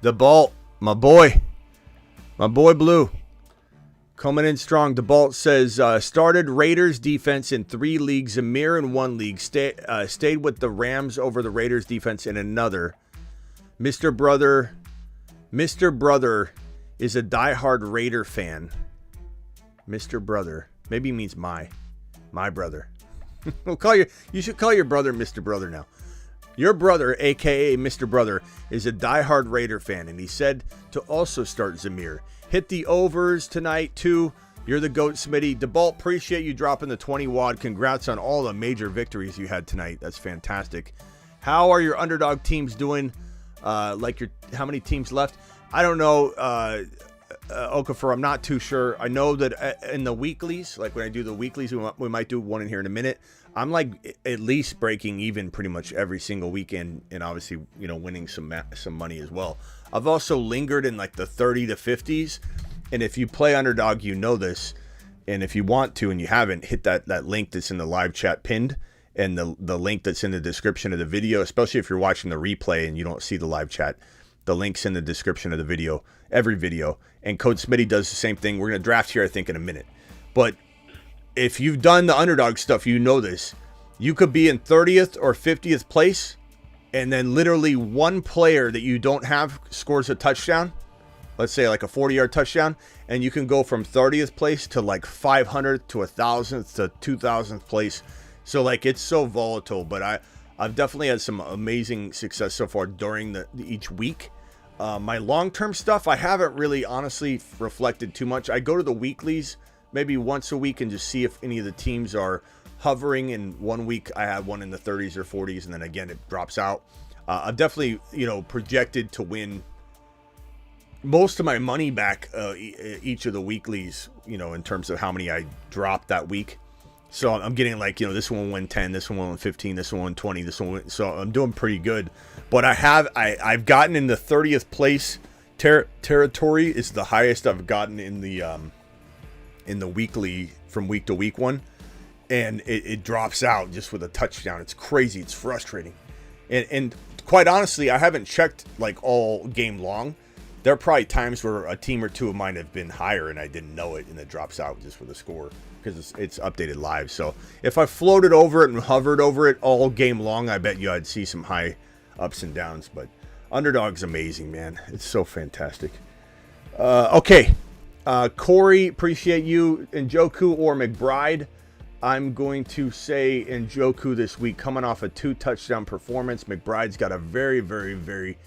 DeBolt, my boy Blue, coming in strong. DeBolt says, started Raiders defense in 3 leagues, Zamir in 1 league, stayed with the Rams over the Raiders defense in another. Mr. Brother is a diehard Raider fan. Mr. Brother, maybe he means my brother. You should call your brother Mr. Brother now. Your brother, a.k.a. Mr. Brother, is a diehard Raider fan, and he said to also start Zamir. Hit the overs tonight, too. You're the GOAT, Smitty. DeBolt, appreciate you dropping the 20 wad. Congrats on all the major victories you had tonight. That's fantastic. How are your underdog teams doing? How many teams left? I don't know, Okafor, I'm not too sure. I know that in the weeklies, like when I do the weeklies, we might do one in here in a minute. I'm like at least breaking even pretty much every single weekend, and obviously, winning some money as well. I've also lingered in like the 30 to 50s, and if you play Underdog, you know this. And if you want to and you haven't, hit that link that's in the live chat pinned, and the link that's in the description of the video, especially if you're watching the replay and you don't see the live chat. The link's in the description of the video, every video. And Code Smitty does the same thing. We're going to draft here, I think, in a minute. But if you've done the Underdog stuff, you know this. You could be in 30th or 50th place, and then literally one player that you don't have scores a touchdown. let's say like a 40-yard touchdown, and you can go from 30th place to like 500th to 1,000th to 2,000th place. So like it's so volatile, but I've definitely had some amazing success so far during each week. My long-term stuff, I haven't really honestly reflected too much. I go to the weeklies maybe once a week and just see if any of the teams are hovering. In 1 week, I had one in the 30s or 40s, and then again, it drops out. I've definitely, projected to win most of my money back each of the weeklies, in terms of how many I dropped that week. So I'm getting like, this one will win 10, this one will win 15, this one will win 20, this one will win. So I'm doing pretty good. But I've gotten in the 30th place territory is the highest I've gotten in the weekly from week to week one. And it drops out just with a touchdown. It's crazy. It's frustrating. And quite honestly, I haven't checked like all game long. There are probably times where a team or two of mine have been higher and I didn't know it, and it drops out just with a score because it's updated live. So if I floated over it and hovered over it all game long, I bet you I'd see some high ups and downs. But Underdog's amazing, man. It's so fantastic. Okay. Corey, appreciate you. Njoku or McBride. I'm going to say Njoku this week, coming off a 2-touchdown performance. McBride's got a very, very, very,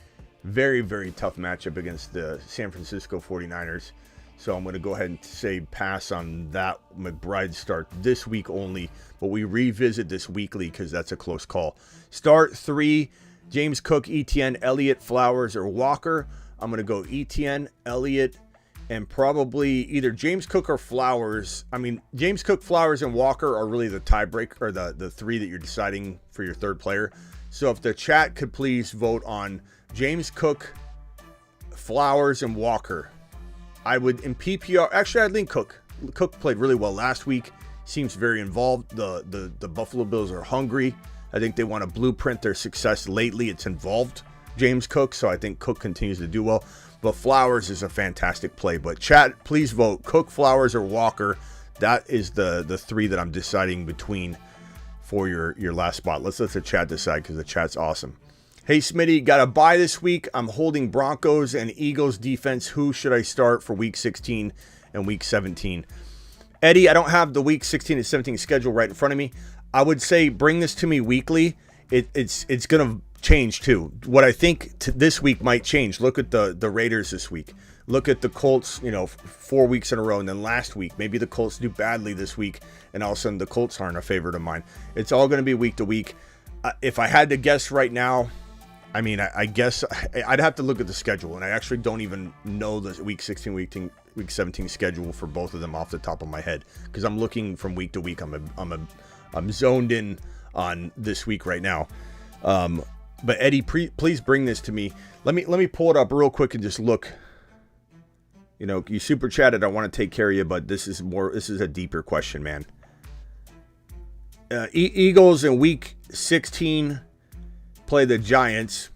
very, very tough matchup against the San Francisco 49ers. So I'm going to go ahead and say pass on that McBride start this week only. But we revisit this weekly because that's a close call. Start 3, James Cook, Etienne, Elliott, Flowers, or Walker. I'm going to go Etienne, Elliott, and probably either James Cook or Flowers. I mean, James Cook, Flowers, and Walker are really the tiebreaker, or the three that you're deciding for your third player. So if the chat could please vote on James Cook, Flowers, and Walker. I would, in PPR, actually I'd lean Cook. Cook played really well last week. Seems very involved. The Buffalo Bills are hungry. I think they want to blueprint their success lately. It's involved James Cook, so I think Cook continues to do well. But Flowers is a fantastic play. But chat, please vote Cook, Flowers, or Walker. That is the three that I'm deciding between for your last spot. Let's let the chat decide because the chat's awesome. Hey, Smitty, got a bye this week. I'm holding Broncos and Eagles defense. Who should I start for week 16 and week 17? Eddie, I don't have the week 16 and 17 schedule right in front of me. I would say bring this to me weekly. It's going to change too. What I think this week might change. Look at the Raiders this week. Look at the Colts, 4 weeks in a row. And then last week, maybe the Colts do badly this week. And all of a sudden the Colts aren't a favorite of mine. It's all going to be week to week. If I had to guess right now, I mean, I guess I'd have to look at the schedule, and I actually don't even know the week 16, week 17 schedule for both of them off the top of my head because I'm looking from week to week. I'm zoned in on this week right now. But Eddie, please bring this to me. Let me pull it up real quick and just look. You super chatted. I want to take care of you, but this is a deeper question, man. Eagles in week 16. Play the Giants.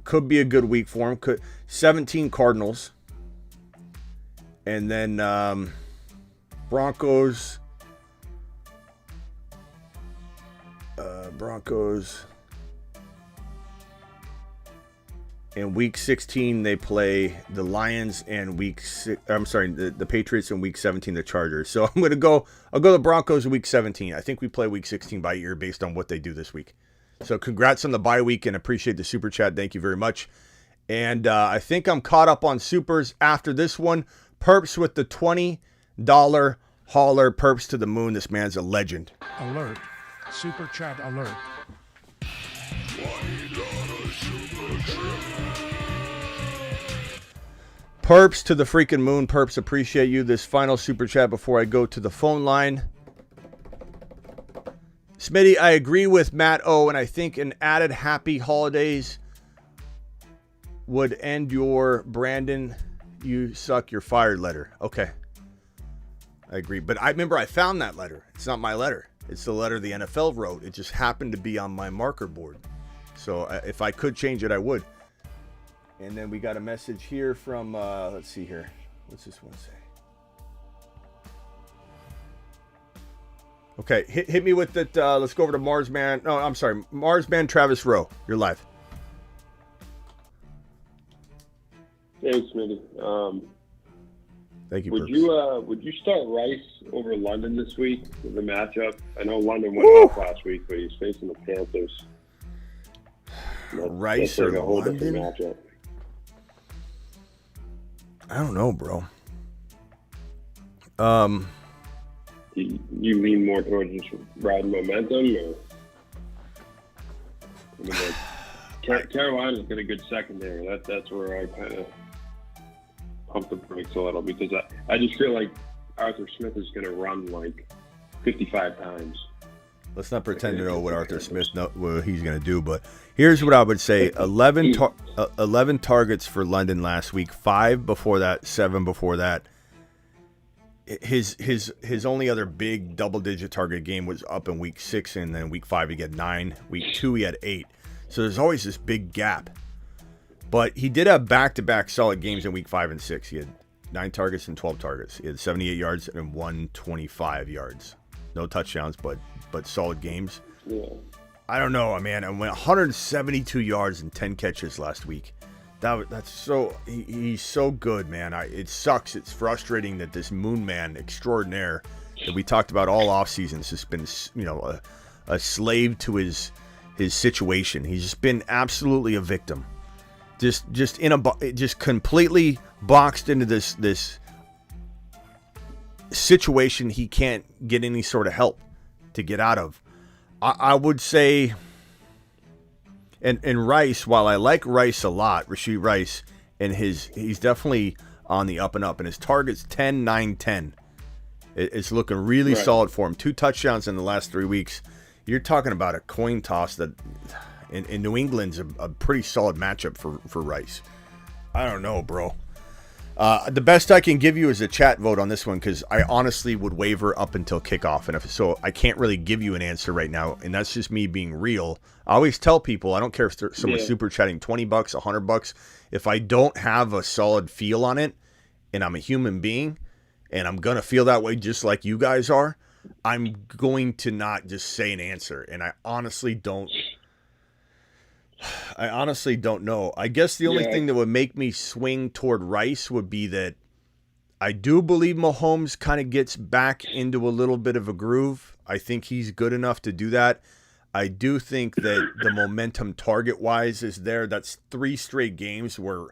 Could be a good week for them. 17 Cardinals. And then Broncos. In week 16, they play the Lions, and the Patriots in week 17, the Chargers. So I'll go the Broncos in week 17. I think we play week 16 by ear based on what they do this week. So congrats on the bye week and appreciate the super chat. Thank you very much. And I think I'm caught up on supers after this one. Perps with the $20 hauler. Perps to the moon. This man's a legend. Alert. Super chat alert. Perps to the freaking moon. Perps, appreciate you. This final super chat before I go to the phone line. Smitty, I agree with Matt O, and I think an added happy holidays would end your Brandon, you suck, you're fired letter. Okay. I agree. But I remember I found that letter. It's not my letter. It's the letter the NFL wrote. It just happened to be on my marker board. So if I could change it, I would. And then we got a message here from, let's see here. What's this one say? Okay, hit me with it. Let's go over to Marsman. No, I'm sorry. Marsman Travis Rowe. You're live. Hey, Smitty. Thank you, Would Bruce. you start Rice over London this week with the matchup? I know London went off last week, but he's facing the Panthers. Rice that's like or a whole London? different matchup. I don't know, bro. You lean more towards just riding momentum, or I mean, like, Carolina's got a good secondary. That's where I kind of pump the brakes a little, because I just feel like Arthur Smith is going to run like 55 times. Let's not pretend to know what Arthur Smith what he's going to do, but here's what I would say: 11 targets for London last week, 5 before that, 7 before that. His only other big double-digit target game was up in week 6, and then week 5 he had 9. Week 2 he had 8. So there's always this big gap. But he did have back-to-back solid games in week 5 and 6. He had 9 targets and 12 targets. He had 78 yards and 125 yards. No touchdowns, but solid games. Yeah. I don't know, man. I went 172 yards and 10 catches last week. That's so he's so good, man. It sucks. It's frustrating that this Moon Man extraordinaire that we talked about all offseason has just been, a slave to his situation. He's just been absolutely a victim. Just completely boxed into this situation he can't get any sort of help to get out of. I would say, and Rice, while I like Rice a lot, Rashee Rice, and he's definitely on the up and up, and his target's 10, 9, 10. It's looking really solid for him. 2 touchdowns in the last 3 weeks. You're talking about a coin toss that in New England's a pretty solid matchup for Rice. I don't know, bro. The best I can give you is a chat vote on this one, because I honestly would waver up until kickoff, and so I can't really give you an answer right now, and that's just me being real. I always tell people, I don't care if someone's super chatting $20, $100. If I don't have a solid feel on it, and I'm a human being, and I'm gonna feel that way just like you guys are, I'm going to not just say an answer, and I honestly don't know. I guess the only thing that would make me swing toward Rice would be that I do believe Mahomes kind of gets back into a little bit of a groove. I think he's good enough to do that. I do think that the momentum target-wise is there. That's 3 straight games where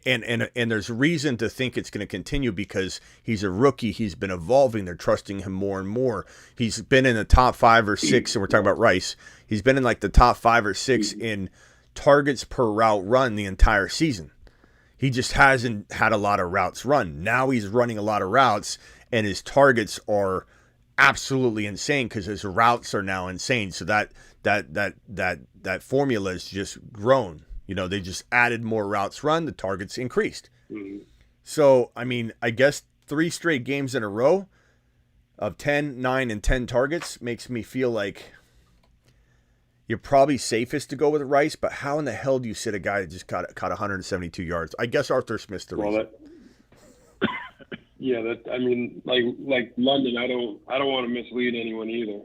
and there's reason to think it's going to continue, because he's a rookie. He's been evolving. They're trusting him more and more. He's been in the top 5 or 6, and we're talking about Rice. He's been in like the top 5 or 6 in targets per route run the entire season. He just hasn't had a lot of routes run. Now he's running a lot of routes, and his targets are absolutely insane because his routes are now insane. So that formula is just grown. They just added more routes run, the targets increased. Mm-hmm. So, I mean, I guess 3 straight games in a row of 10, 9, and 10 targets makes me feel like you're probably safest to go with Rice, but how in the hell do you sit a guy that just caught 172 yards? I guess Arthur Smith's the reason. I mean, like London, I don't want to mislead anyone either,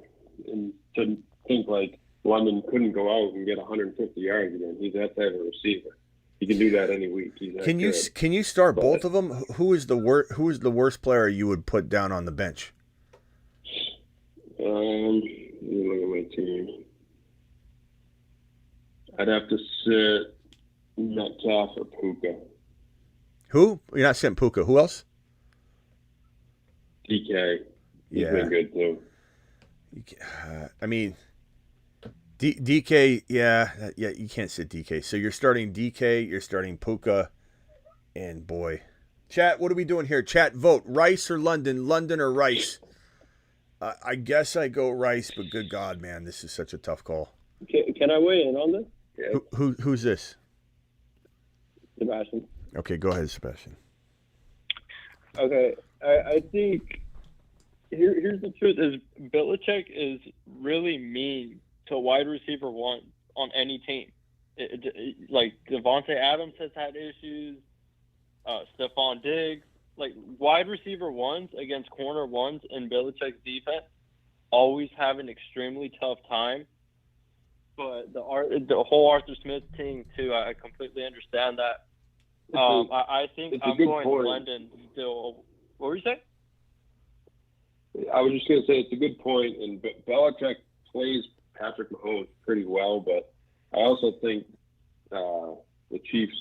and to think like London couldn't go out and get 150 yards again. He's that type of receiver. He can do that any week. Can you start both of them? Who is the worst player you would put down on the bench? Let me look at my team. I'd have to sit Metcalf or Puka. Who? You're not sitting Puka. Who else? DK. He's been good too. I mean, DK. Yeah. You can't sit DK. So you're starting DK. You're starting Puka, and boy, chat. What are we doing here? Chat, vote Rice or London. London or Rice. I guess I go Rice, but good God, man, this is such a tough call. Can I weigh in on this? Yeah. Who's this? Sebastian. Okay, go ahead, Sebastian. Okay, I think here's the truth: is Belichick is really mean to wide receiver one on any team. Like Devontae Adams has had issues. Stephon Diggs, like wide receiver ones against corner ones in Belichick's defense, always have an extremely tough time. But the whole Arthur Smith thing too, I completely understand that. I think it's a I'm good going point. London still. What were you saying? I was just going to say it's a good point, and Belichick plays Patrick Mahomes pretty well, but I also think the Chiefs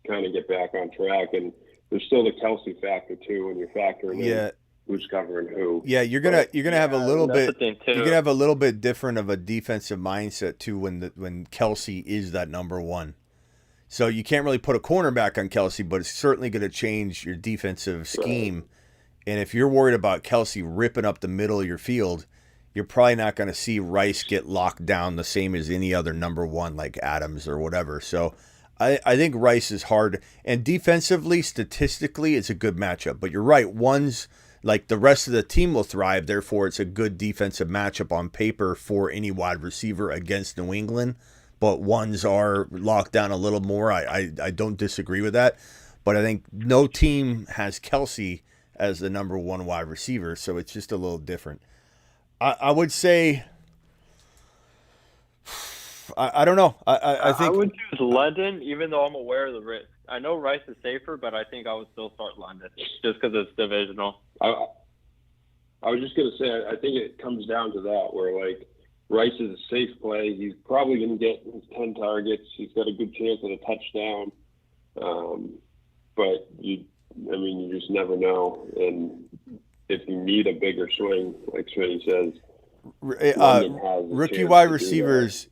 kind of get back on track, and there's still the Kelsey factor too when you're factoring in who's covering who. Yeah, you're gonna have a little that's bit. the thing, too. You're gonna have a little bit different of a defensive mindset too when Kelsey is that number one. So you can't really put a cornerback on Kelsey, but it's certainly going to change your defensive scheme. Right. And if you're worried about Kelsey ripping up the middle of your field, you're probably not going to see Rice get locked down the same as any other number one like Adams or whatever. So I think Rice is hard. And defensively, statistically, it's a good matchup. But you're right. One's like the rest of the team will thrive. Therefore, it's a good defensive matchup on paper for any wide receiver against New England. But ones are locked down a little more. I don't disagree with that. But I think no team has Kelsey as the number one wide receiver. So it's just a little different. I would say, I don't know. I think I would choose London, even though I'm aware of the risk. I know Rice is safer, but I think I would still start London just because it's divisional. I was just going to say, I think it comes down to that, where like Rice is a safe play. He's probably going to get his 10 targets. He's got a good chance at a touchdown. But you just never know. And if you need a bigger swing, like Smitty says, rookie wide receivers,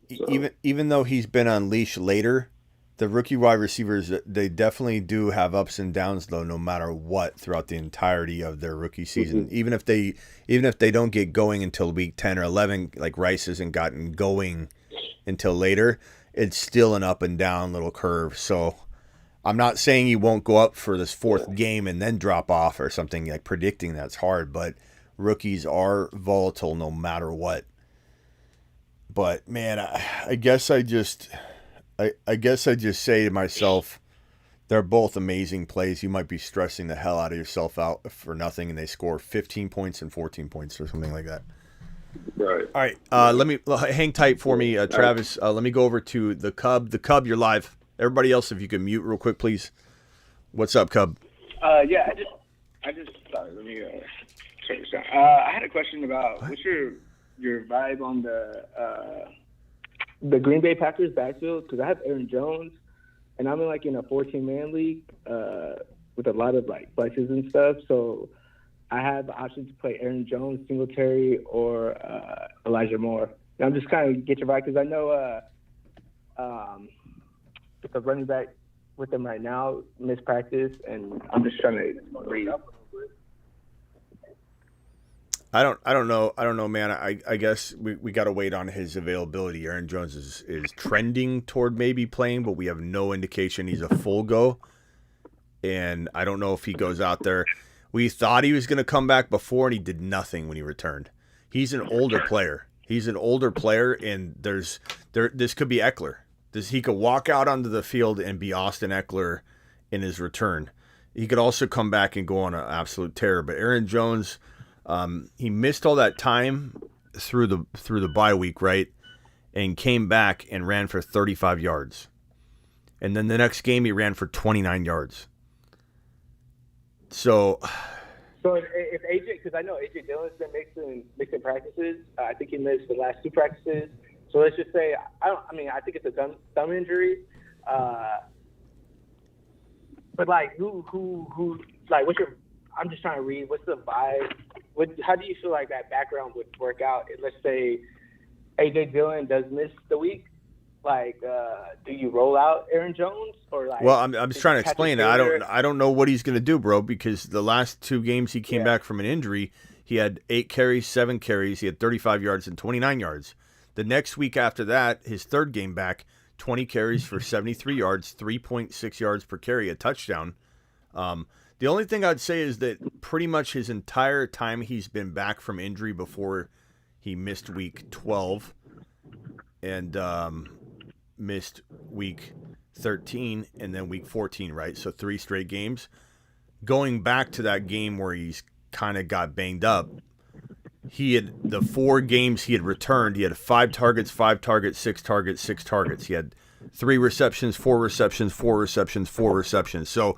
even though he's been unleashed later, the rookie wide receivers, they definitely do have ups and downs though, no matter what, throughout the entirety of their rookie season. Mm-hmm. Even if they don't get going until week 10 or 11, like Rice hasn't gotten going until later, it's still an up and down little curve. So I'm not saying he won't go up for this fourth game and then drop off or something. Like predicting that's hard, but rookies are volatile no matter what. But man, I guess I just say to myself, they're both amazing plays. You might be stressing the hell out of yourself out for nothing, and they score 15 points and 14 points or something like that. Right. All right. Let me hang tight for me, Travis. Let me go over to the Cub. The Cub, you're live. Everybody else, if you can mute real quick, please. What's up, Cub? Yeah, I just sorry. Let me turn this down. I had a question about what's your vibe on the Green Bay Packers backfield, because I have Aaron Jones, and I'm in a 14-man league with a lot of flexes and stuff. So I have the option to play Aaron Jones, Singletary, or Elijah Moore. And I'm just kind of get your vibe, because I know the running back with them right now missed practice, and I'm just trying to read up. I don't know, man. I guess we got to wait on his availability. Aaron Jones is trending toward maybe playing, but we have no indication he's a full go. And I don't know if he goes out there. We thought he was going to come back before, and he did nothing when he returned. He's an older player. And this could be Ekeler. He could walk out onto the field and be Austin Ekeler in his return. He could also come back and go on an absolute tear. But Aaron Jones, he missed all that time through the bye week, right? And came back and ran for 35 yards. And then the next game he ran for 29 yards. So if AJ, because I know AJ Dillon's been mixing practices. I think he missed the last 2 practices. So let's just say I think it's a thumb injury. But who what's your? I'm just trying to read. What's the vibe? How do you feel like that background would work out? Let's say AJ Dillon does miss the week. Do you roll out Aaron Jones or Well, I'm just trying to explain that. I don't know what he's going to do, bro, because the last 2 games he came back from an injury, he had 8 carries, 7 carries, he had 35 yards and 29 yards. The next week after that, his third game back, 20 carries for 73 yards, 3.6 yards per carry, a touchdown. The only thing I'd say is that pretty much his entire time he's been back from injury before he missed week 12 and missed week 13 and then week 14, right? So 3 straight games. Going back to that game where he's kind of got banged up, he had the 4 games he had returned. He had 5 targets, 5 targets, 6 targets, 6 targets. He had 3 receptions, 4 receptions, 4 receptions, 4 receptions. So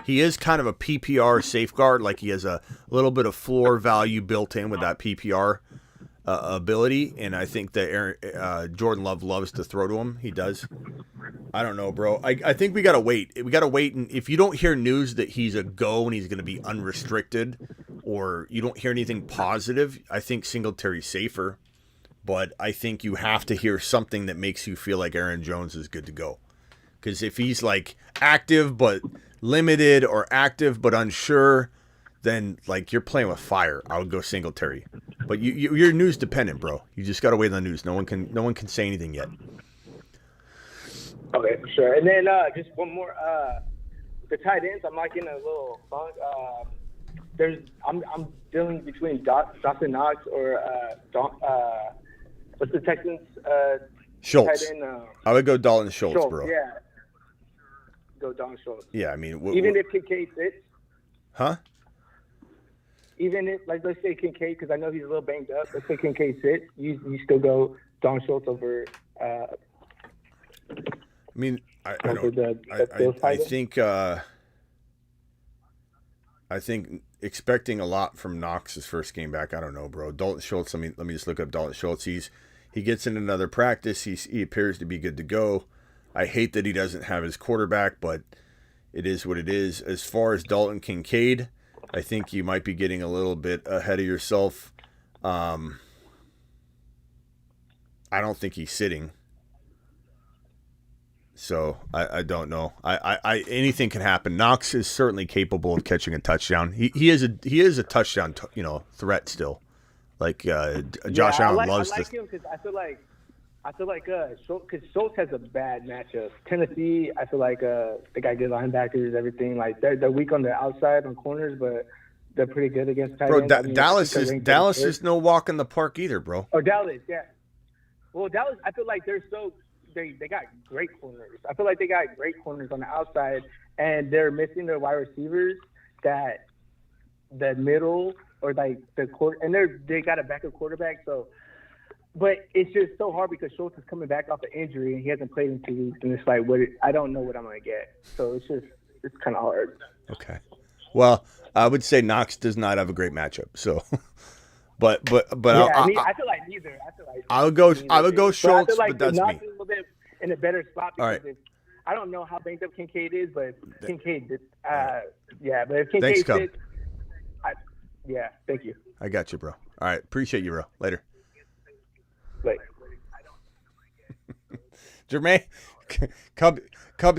he is kind of a PPR safeguard. Like he has a little bit of floor value built in with that PPR ability. And I think that Jordan Love loves to throw to him. He does. I don't know, bro. I think we got to wait. We got to wait. And if you don't hear news that he's a go and he's going to be unrestricted, or you don't hear anything positive, I think Singletary's safer. But I think you have to hear something that makes you feel like Aaron Jones is good to go. Because if he's like active but limited or active but unsure, then like you're playing with fire. I would go Singletary. But you're news dependent, bro. You just got to wait on the news. No one can say anything yet. Okay, for sure. And then just one more. The tight ends, I'm like in a little funk. I'm dealing between Dawson Knox or what's the Texans? Schultz. Tight end, I would go Dalton Schultz, bro. Yeah. Go Dalton Schultz. Yeah, I mean, even if Kincaid sits. Huh? Even if, like, let's say Kincaid, because I know he's a little banged up. Let's say Kincaid sits. You still go Dalton Schultz over. I mean, I think expecting a lot from Knox his first game back. I don't know, bro. Dalton Schultz. Let me just look up Dalton Schultz. He gets in another practice. He appears to be good to go. I hate that he doesn't have his quarterback, but it is what it is. As far as Dalton Kincaid, I think you might be getting a little bit ahead of yourself. I don't think he's sitting. So I don't know. I anything can happen. Knox is certainly capable of catching a touchdown. He is a touchdown threat still. Like Josh Allen loves I like him because I feel like Schultz has a bad matchup. Tennessee, I feel like they got good linebackers, everything. Like they're weak on the outside on corners, but they're pretty good against tight ends. Bro, Dallas is no walk in the park either, bro. Oh, Dallas, yeah. Well, Dallas, I feel like they got great corners. I feel like they got great corners on the outside, and they're missing their wide receivers. That the middle or like the court, and they got a backup quarterback. So, but it's just so hard because Schultz is coming back off an injury and he hasn't played in 2 weeks, and it's like I don't know what I'm gonna get. So it's kind of hard. Okay. Well, I would say Knox does not have a great matchup. So. But yeah, I feel like neither. I would go Schultz, like but that's Knox me. is a little bit in a better spot because All right. I don't know how banged up Kincaid is, but Kincaid, yeah. But if Kincaid Thanks, Cub. sits, yeah, thank you. I got you, bro. All right, appreciate you, bro. Later. Wait. Jermaine, Cub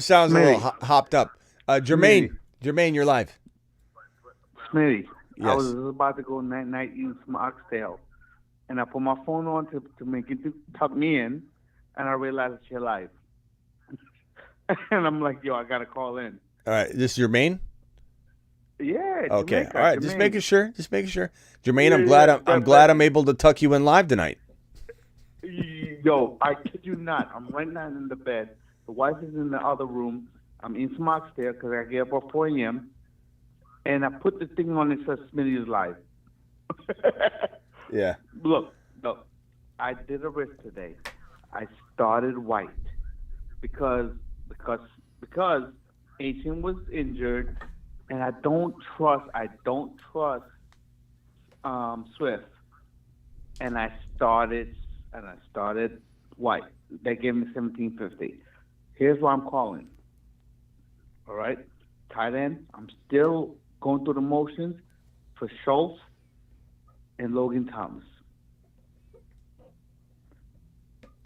sounds a little hopped up. Jermaine, you're live. Smitty. Yes. I was about to go night use some oxtail, and I put my phone on to make it tuck me in, and I realized it's your live. And I'm like, yo, I gotta call in. All right, this is Jermaine? Yeah. Okay. Jamaica, All right, Jermaine. just making sure. Jermaine, I'm glad I'm able to tuck you in live tonight. Yo, I kid you not. I'm right now in the bed. The wife is in the other room. I'm in some oxtail because I get up at 4 a.m. And I put the thing on that says Smitty is live. Yeah. Look, I did a risk today. I started White because Asian was injured, and I don't trust Swift. And I started White. They gave me $17.50. Here's why I'm calling. All right, tight end. I'm still going through the motions for Schultz and Logan Thomas.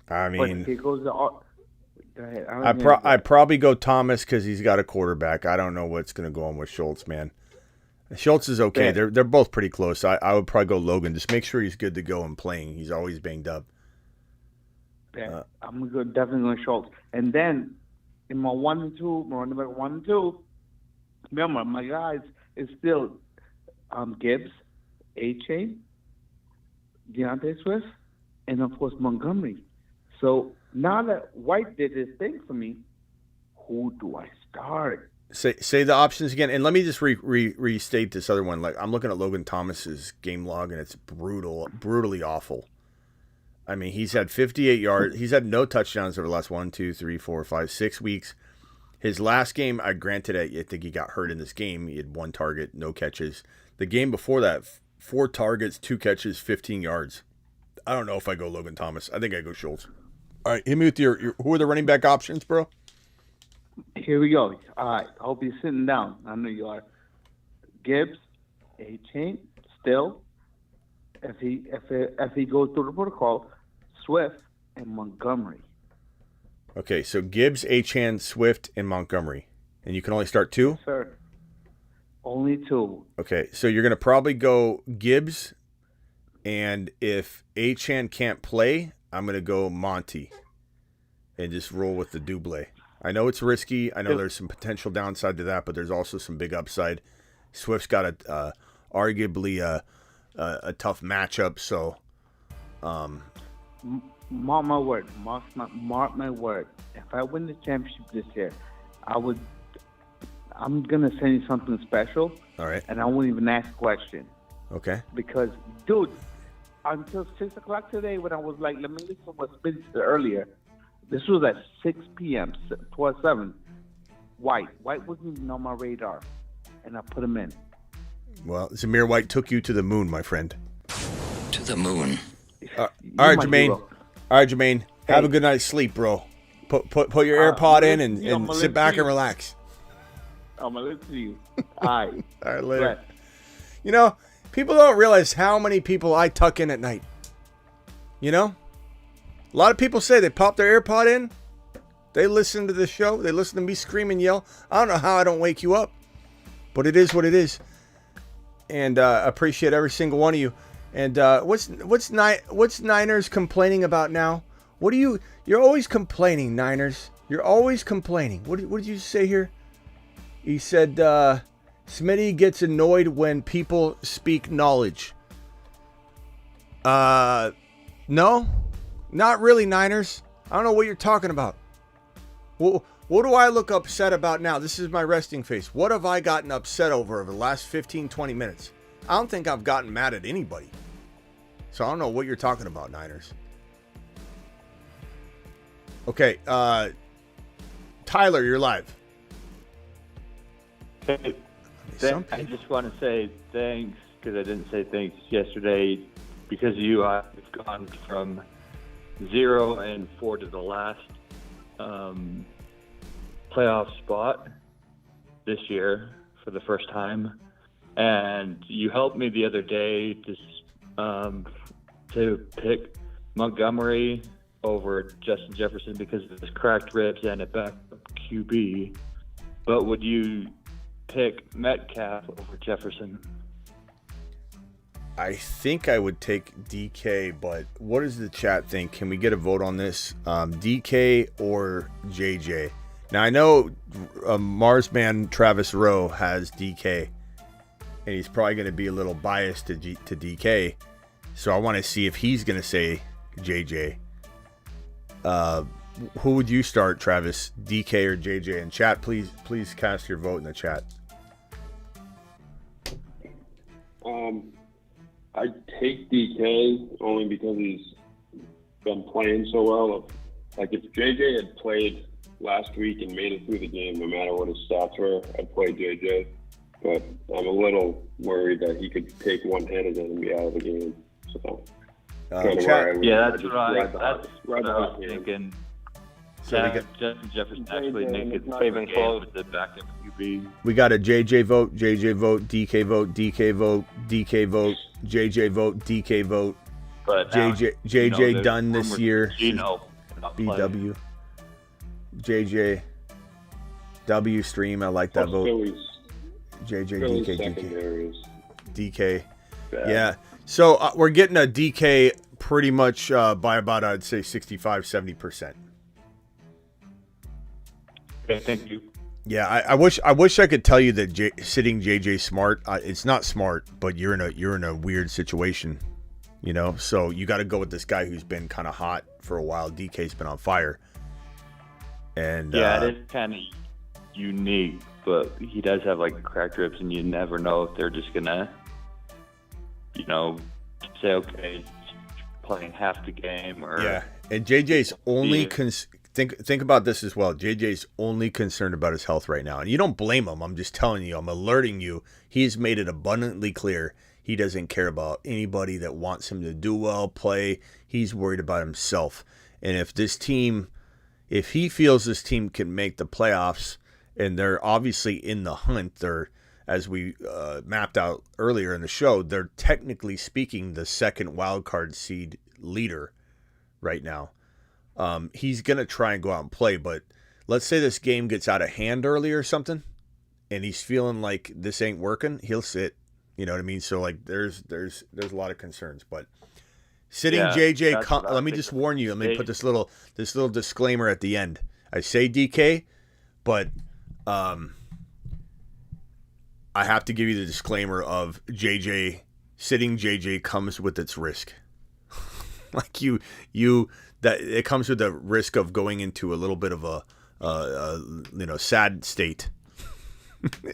I mean, but here goes go ahead. I'd probably go Thomas because he's got a quarterback. I don't know what's going to go on with Schultz, man. Schultz is okay. Yeah. They're both pretty close. I would probably go Logan. Just make sure he's good to go and playing. He's always banged up. Yeah, I'm definitely going Schultz. And then in my 1 and 2, my running back 1 and 2, remember, my guys is still Gibbs, A-Chain, Deontay Swift, and of course Montgomery. So now that White did his thing for me, who do I start? Say the options again, and let me just restate this other one. Like I'm looking at Logan Thomas's game log, and it's brutally awful. I mean, he's had 58 yards. He's had no touchdowns over the last 1, 2, 3, 4, 5, 6 weeks. His last game, I think he got hurt in this game. He had 1 target, no catches. The game before that, 4 targets, 2 catches, 15 yards. I don't know if I go Logan Thomas. I think I go Schultz. All right, hit me with your who are the running back options, bro? Here we go. All right. I hope you're sitting down. I know you are. Gibbs, A-Chain, still. If he goes through the protocol, Swift and Montgomery. Okay, so Gibbs, Achane, Swift, and Montgomery. And you can only start 2? Sir. Only 2. Okay, so you're going to probably go Gibbs, and if Achane can't play, I'm going to go Monty and just roll with the double. I know it's risky. I know there's some potential downside to that, but there's also some big upside. Swift's got arguably a tough matchup, so mark my word. Mark my word. If I win the championship this year, I'm gonna send you something special. All right. And I won't even ask a question. Okay. Because, dude, until 6 o'clock today, when I was like, let me listen to what Smitty said earlier. This was at 6 p.m. 12/7. White wasn't even on my radar, and I put him in. Well, Zamir White took you to the moon, my friend. To the moon. All right, Jermaine. All right, Jermaine. Have a good night's sleep, bro. Put your AirPod in and sit back and relax. I'm gonna listen to you. All right. All right, later. Right. You know, people don't realize how many people I tuck in at night. You know? A lot of people say they pop their AirPod in. They listen to the show. They listen to me scream and yell. I don't know how I don't wake you up. But it is what it is. And I appreciate every single one of you. And what's Niners complaining about now? You're always complaining, Niners. You're always complaining. What did you say here? He said Smitty gets annoyed when people speak knowledge. No, not really, Niners. I don't know what you're talking about. Well, what do I look upset about now? This is my resting face. What have I gotten upset over the last 15, 20 minutes? I don't think I've gotten mad at anybody. So I don't know what you're talking about, Niners. Okay, Tyler, you're live. Hey, I just want to say thanks because I didn't say thanks yesterday. Because of you, I've gone from 0-4 to the last playoff spot this year for the first time, and you helped me the other day to pick Montgomery over Justin Jefferson because of his cracked ribs and a backup QB. But would you pick Metcalf over Jefferson? I think I would take DK, but what does the chat think? Can we get a vote on this? DK or JJ? Now, I know Marsman Travis Rowe has DK, and he's probably going to be a little biased to DK, so I want to see if he's going to say JJ. Who would you start, Travis? DK or JJ? In chat, please cast your vote in the chat. I'd take DK only because he's been playing so well. Like, if JJ had played last week and made it through the game, no matter what his stats were, I'd play JJ. But I'm a little worried that he could take one hit and then be out of the game. So, that's what I was thinking. So Justin Jefferson actually make it saving close with the backup QB. We got a JJ vote, DK vote, DK vote, DK vote, JJ vote, DK vote. But JJ done this year. BW. JJ W stream. I like that vote. JJ DK DK. Yeah. So we're getting a DK pretty much by about, I'd say, 65-70%. Okay, thank you. Yeah, I wish I could tell you that sitting JJ smart. It's not smart, but you're in a weird situation, you know. So you got to go with this guy who's been kind of hot for a while. DK's been on fire, and yeah, it is kind of unique, but he does have like cracked ribs, and you never know if they're just gonna, say okay, playing half the game. Or yeah, and JJ's only think about this as well. JJ's only concerned about his health right now, and you don't blame him. I'm just telling you. I'm alerting you. He's made it abundantly clear he doesn't care about anybody that wants him to do well, play. He's worried about himself. And if he feels this team can make the playoffs, and they're obviously in the hunt, they're, as we mapped out earlier in the show, they're technically speaking the second wildcard seed leader right now. He's going to try and go out and play, but let's say this game gets out of hand early or something, and he's feeling like this ain't working, he'll sit. You know what I mean? So, like, there's a lot of concerns, but sitting JJ, let me just warn you. Let me put this little disclaimer at the end. I say DK, but I have to give you the disclaimer of sitting JJ comes with its risk. Like that it comes with the risk of going into a little bit of a sad state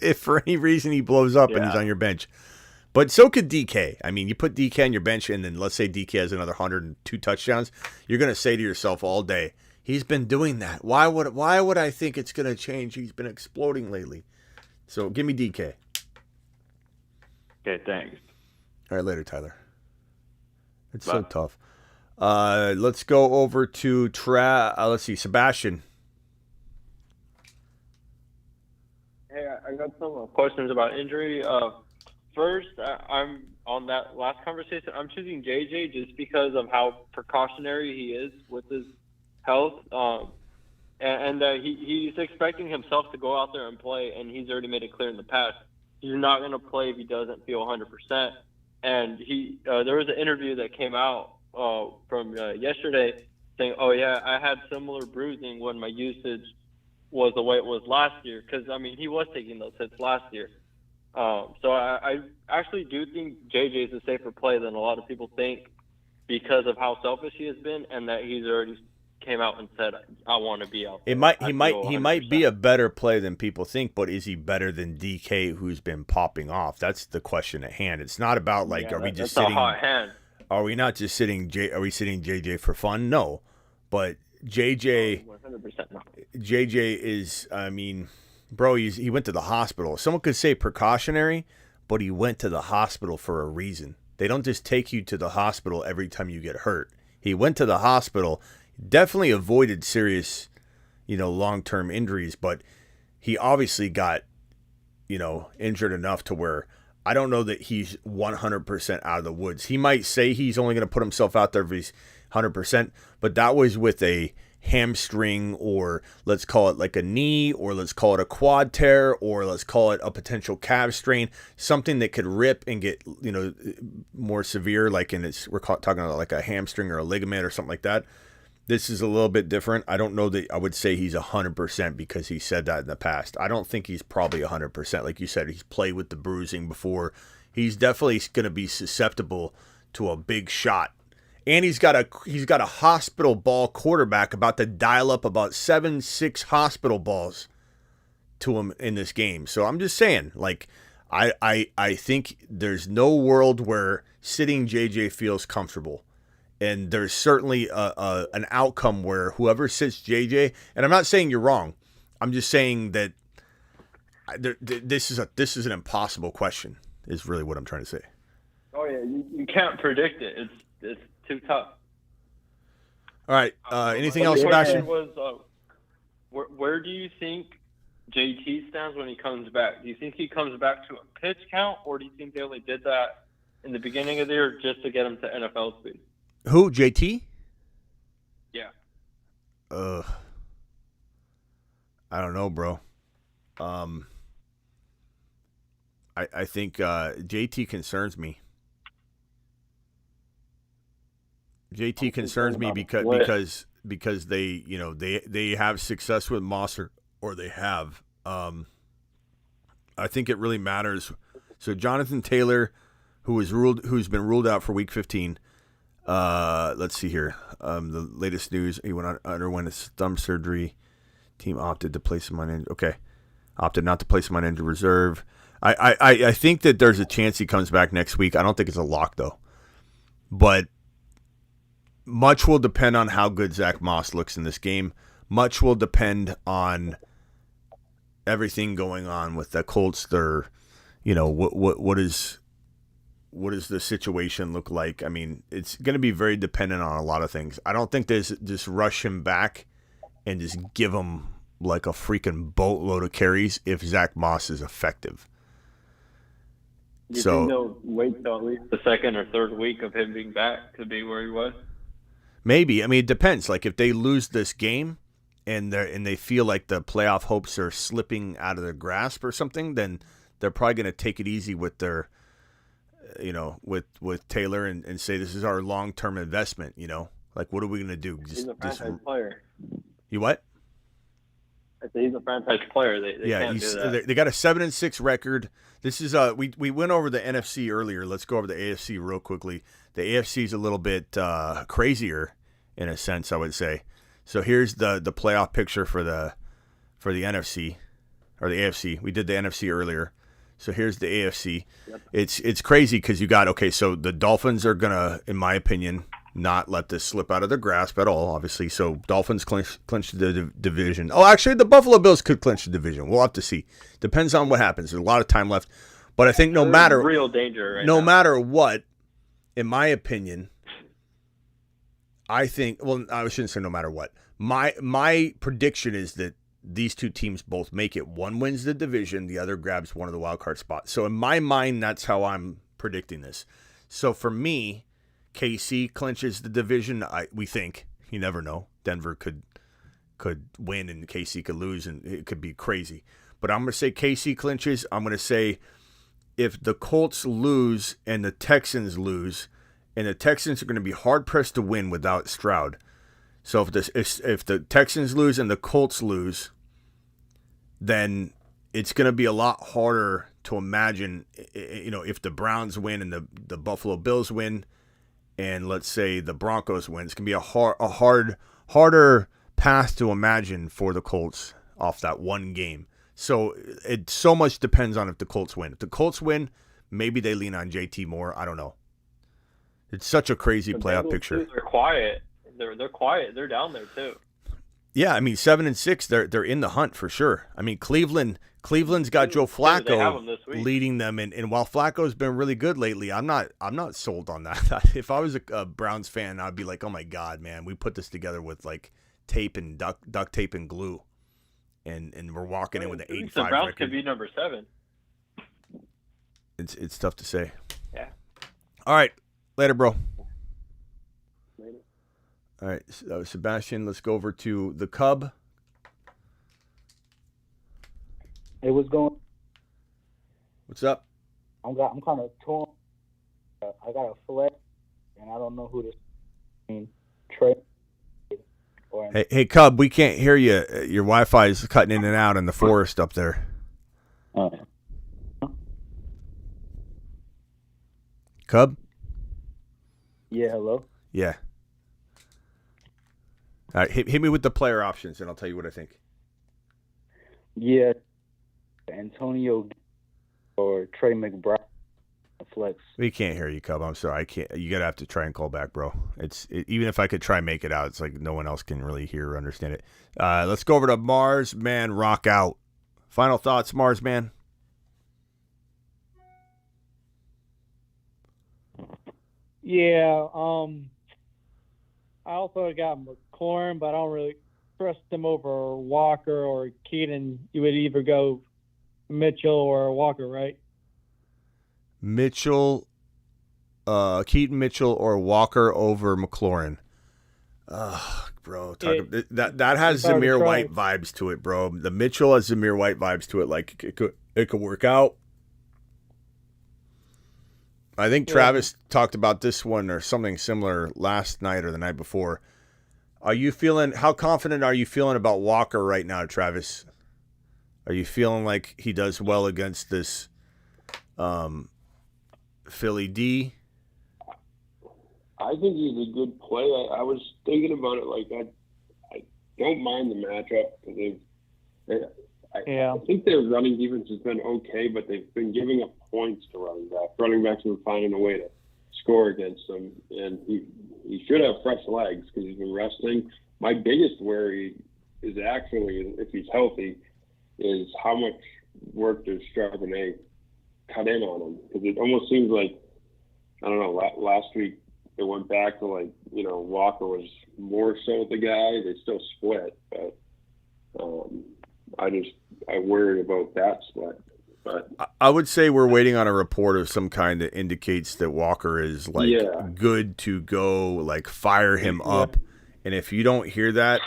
if for any reason he blows up and he's on your bench. But so could DK. I mean, you put DK on your bench, and then let's say DK has another 102 touchdowns. You're going to say to yourself all day, he's been doing that. Why would I think it's going to change? He's been exploding lately. So give me DK. Okay, thanks. All right, later, Tyler. It's so tough. Let's go over to let's see, Sebastian. Hey, I got some questions about injury. First, I'm on that last conversation. I'm choosing JJ just because of how precautionary he is with his health, and he's expecting himself to go out there and play, and he's already made it clear in the past he's not going to play if he doesn't feel 100%. And there was an interview that came out from yesterday saying, "Oh yeah, I had similar bruising when my usage was the way it was last year," because I mean he was taking those hits last year. So I actually do think JJ is a safer play than a lot of people think because of how selfish he has been, and that he's already came out and said, "I want to be out." He might be a better play than people think, but is he better than DK, who's been popping off? That's the question at hand. It's not about are we just sitting? Are we not just sitting? Are we sitting JJ for fun? No, but JJ 100% not. JJ is. I mean, bro, he went to the hospital. Someone could say precautionary, but he went to the hospital for a reason. They don't just take you to the hospital every time you get hurt. He went to the hospital, definitely avoided serious, long-term injuries, but he obviously got, injured enough to where I don't know that he's 100% out of the woods. He might say he's only going to put himself out there if he's 100%, but that was with a hamstring, or let's call it like a knee, or let's call it a quad tear, or let's call it a potential calf strain, something that could rip and get more severe, like we're talking about like a hamstring or a ligament or something like that. This is a little bit different. I don't know that I would say he's 100% because he said that in the past. I don't think he's probably 100%. Like you said, he's played with the bruising before. He's definitely going to be susceptible to a big shot. And he's got a hospital ball quarterback about to dial up about 7-6 hospital balls to him in this game. So I'm just saying, I think there's no world where sitting JJ feels comfortable. And there's certainly an outcome where whoever sits JJ, and I'm not saying you're wrong, I'm just saying that this is an impossible question, is really what I'm trying to say. Oh yeah, you can't predict it. It's too tough. All right. Anything else, Sebastian? Where do you think JT stands when he comes back? Do you think he comes back to a pitch count, or do you think they only did that in the beginning of the year just to get him to NFL speed? Who, JT? Yeah. I don't know, bro. I think JT concerns me. JT concerns me because they they have success with Mosser, or they have. I think it really matters. So Jonathan Taylor, who's been ruled out for Week 15. Let's see here. The latest news: he underwent a thumb surgery. Team opted to place him on opted not to place him on injured reserve. I think that there's a chance he comes back next week. I don't think it's a lock though, but much will depend on how good Zach Moss looks in this game. Much will depend on everything going on with the Colts. They're, what is the situation look like? I mean, it's going to be very dependent on a lot of things. I don't think there's just rush him back and just give him like a freaking boatload of carries if Zach Moss is effective. Do you think they'll wait till at least the second or third week of him being back to be where he was? Maybe. I mean, it depends. Like if they lose this game and they feel like the playoff hopes are slipping out of their grasp or something, then they're probably going to take it easy with their, with Taylor and say this is our long-term investment. Like what are we going to do? He's a franchise player. You what? I say he's a franchise player. They can't do that. They got a 7-6 record. This is we went over the NFC earlier. Let's go over the AFC real quickly. The AFC is a little bit crazier in a sense, I would say. So here's the playoff picture for the NFC or the AFC. We did the NFC earlier. So here's the AFC. Yep. It's crazy because you got so the Dolphins are gonna, in my opinion, not let this slip out of their grasp at all, obviously. So Dolphins clinch the division. Oh, actually, the Buffalo Bills could clinch the division. We'll have to see. Depends on what happens. There's a lot of time left. But I think no matter what, in my opinion, I think, well, I shouldn't say no matter what. My prediction is that these two teams both make it. One wins the division, the other grabs one of the wild card spots. So in my mind, that's how I'm predicting this. So for me, KC clinches the division. We think. You never know. Denver could win and KC could lose, and it could be crazy. But I'm going to say KC clinches. I'm going to say if the Colts lose and the Texans lose, and the Texans are going to be hard-pressed to win without Stroud. So if the Texans lose and the Colts lose, then it's going to be a lot harder to imagine, if the Browns win and the Buffalo Bills win, and let's say the Broncos win, it's going to be harder path to imagine for the Colts off that one game. So it so much depends on if the Colts win. If the Colts win, maybe they lean on JT more. I don't know. It's such a crazy playoff picture. They're quiet. They're quiet. They're down there too. Yeah, I mean 7-6. They're in the hunt for sure. I mean Cleveland's got Joe Flacco leading them, and while Flacco's been really good lately, I'm not sold on that. If I was a Browns fan, I'd be like, oh my god, man, we put this together with like tape and duct tape and glue, and we're walking in with an 8-5 the Browns record. Could be number 7. It's tough to say. Yeah. All right, later, bro. Later. All right, Sebastian, let's go over to the Cub. Hey, what's going? What's up? I'm kind of torn. I got a flex, and I don't know who to trade. Hey, Cub, we can't hear you. Your Wi-Fi is cutting in and out in the forest up there. Cub? Yeah, hello? Yeah. All right, hit me with the player options, and I'll tell you what I think. Yeah, Antonio or Trey McBride, flex. We can't hear you, Cub. I'm sorry. I can't. You gotta have to try and call back, bro. Even if I could try and make it out, it's like no one else can really hear or understand it. Let's go over to Mars Man Rock Out. Final thoughts, Mars Man. Yeah, I also got McLaurin, but I don't really trust him over Walker or Keaton. You would either go Mitchell or Walker, right? Mitchell, Keaton Mitchell or Walker over McLaurin. Bro, that has Zamir White vibes to it, bro. The Mitchell has Zamir White vibes to it. Like it could work out. I think Travis talked about this one or something similar last night or the night before. How confident are you feeling about Walker right now, Travis? Are you feeling like he does well against this Philly D? I think he's a good play. I was thinking about it. Like I don't mind the matchup because I think their running defense has been okay, but they've been giving up points to running backs. Running backs have been finding a way to score against him, and he should have fresh legs because he's been resting. My biggest worry is actually, if he's healthy, is how much work does Charbonnet cut in on him? Because it almost seems like, I don't know, last week it went back to like, Walker was more so the guy. They still split, but I worry about that split. But I would say we're waiting on a report of some kind that indicates that Walker is good to go, like fire him up. And if you don't hear that,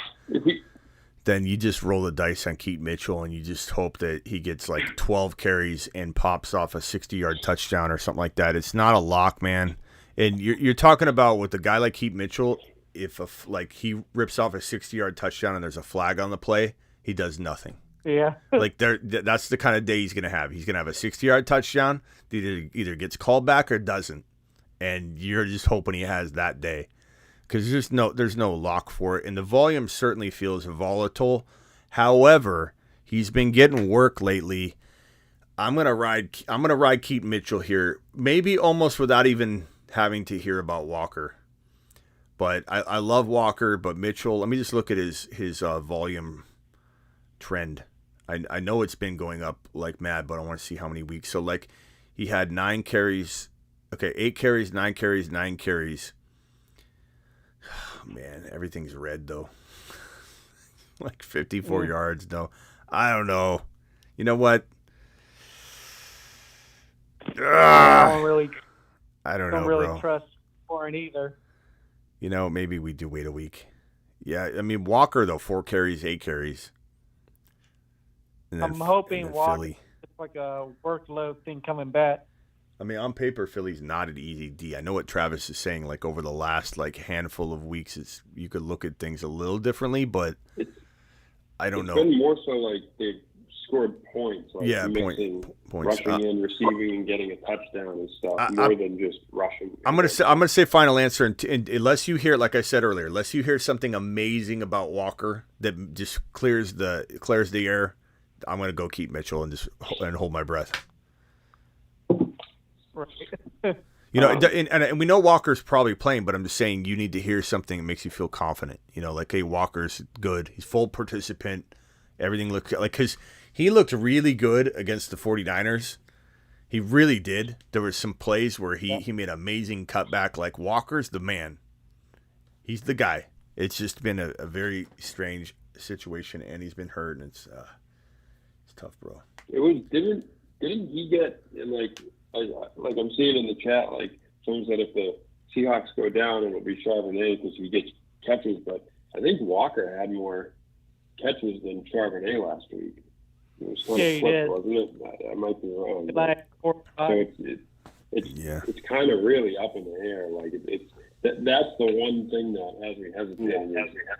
then you just roll the dice on Keaton Mitchell and you just hope that he gets like 12 carries and pops off a 60-yard touchdown or something like that. It's not a lock, man. And you're talking about with a guy like Keaton Mitchell, if he rips off a 60-yard touchdown and there's a flag on the play, he does nothing. Yeah. That's the kind of day he's going to have. He's going to have a 60-yard touchdown that either gets called back or doesn't. And you're just hoping he has that day. Because there's no lock for it. And the volume certainly feels volatile. However, he's been getting work lately. I'm gonna ride Keaton Mitchell here. Maybe almost without even having to hear about Walker. But I love Walker, but Mitchell, let me just look at his volume trend. I know it's been going up like mad, but I want to see how many weeks. So like he had 9 carries. Okay, 8 carries, 9 carries, 9 carries. Man, everything's red though. Like 54 yards. No, I don't know. You know what? I don't don't know, really bro. trust Warren either. Maybe we do wait a week. Yeah, I mean Walker though, 4 carries, 8 carries. And then I'm hoping Walker Philly. it's like a workload thing coming back. I mean, on paper, Philly's not an easy D. I know what Travis is saying. Like over the last handful of weeks, you could look at things a little differently, but I don't know. It's been more so like they've scored points, like mixing, points, rushing in, receiving, and getting a touchdown and stuff, more than just rushing. I'm gonna say final answer, and unless you hear, like I said earlier, unless you hear something amazing about Walker that just clears the air, I'm gonna go Keaton Mitchell and hold my breath. And we know Walker's probably playing, but I'm just saying you need to hear something that makes you feel confident. Like, hey, Walker's good. He's full participant. Everything looked like, because he looked really good against the 49ers. He really did. There were some plays where he made amazing cutback. Like, Walker's the man. He's the guy. It's just been a very strange situation, and he's been hurt, and it's tough, bro. It was didn't he get like I'm seeing in the chat, like someone said if the Seahawks go down, it'll be Charbonnet because he gets catches. But I think Walker had more catches than Charbonnet last week. It was kind of flip, wasn't it? I might be wrong. So it's kind of really up in the air. Like that's the one thing that has me hesitating.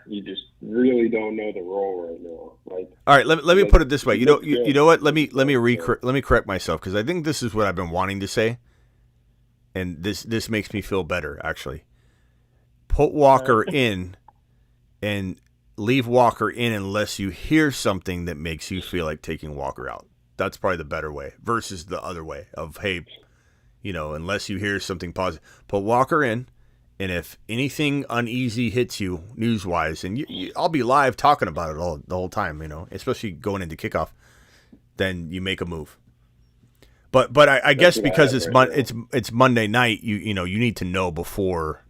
You just really don't know the role right now. Like, all right, let me put it this way. You know what? Let me correct myself, because I think this is what I've been wanting to say, and this makes me feel better actually. Put Walker in, and leave Walker in unless you hear something that makes you feel like taking Walker out. That's probably the better way versus the other way of, hey, unless you hear something positive, put Walker in. And if anything uneasy hits you news-wise, and I'll be live talking about it the whole time, especially going into kickoff, then you make a move. But I guess because it's Monday night, you need to know before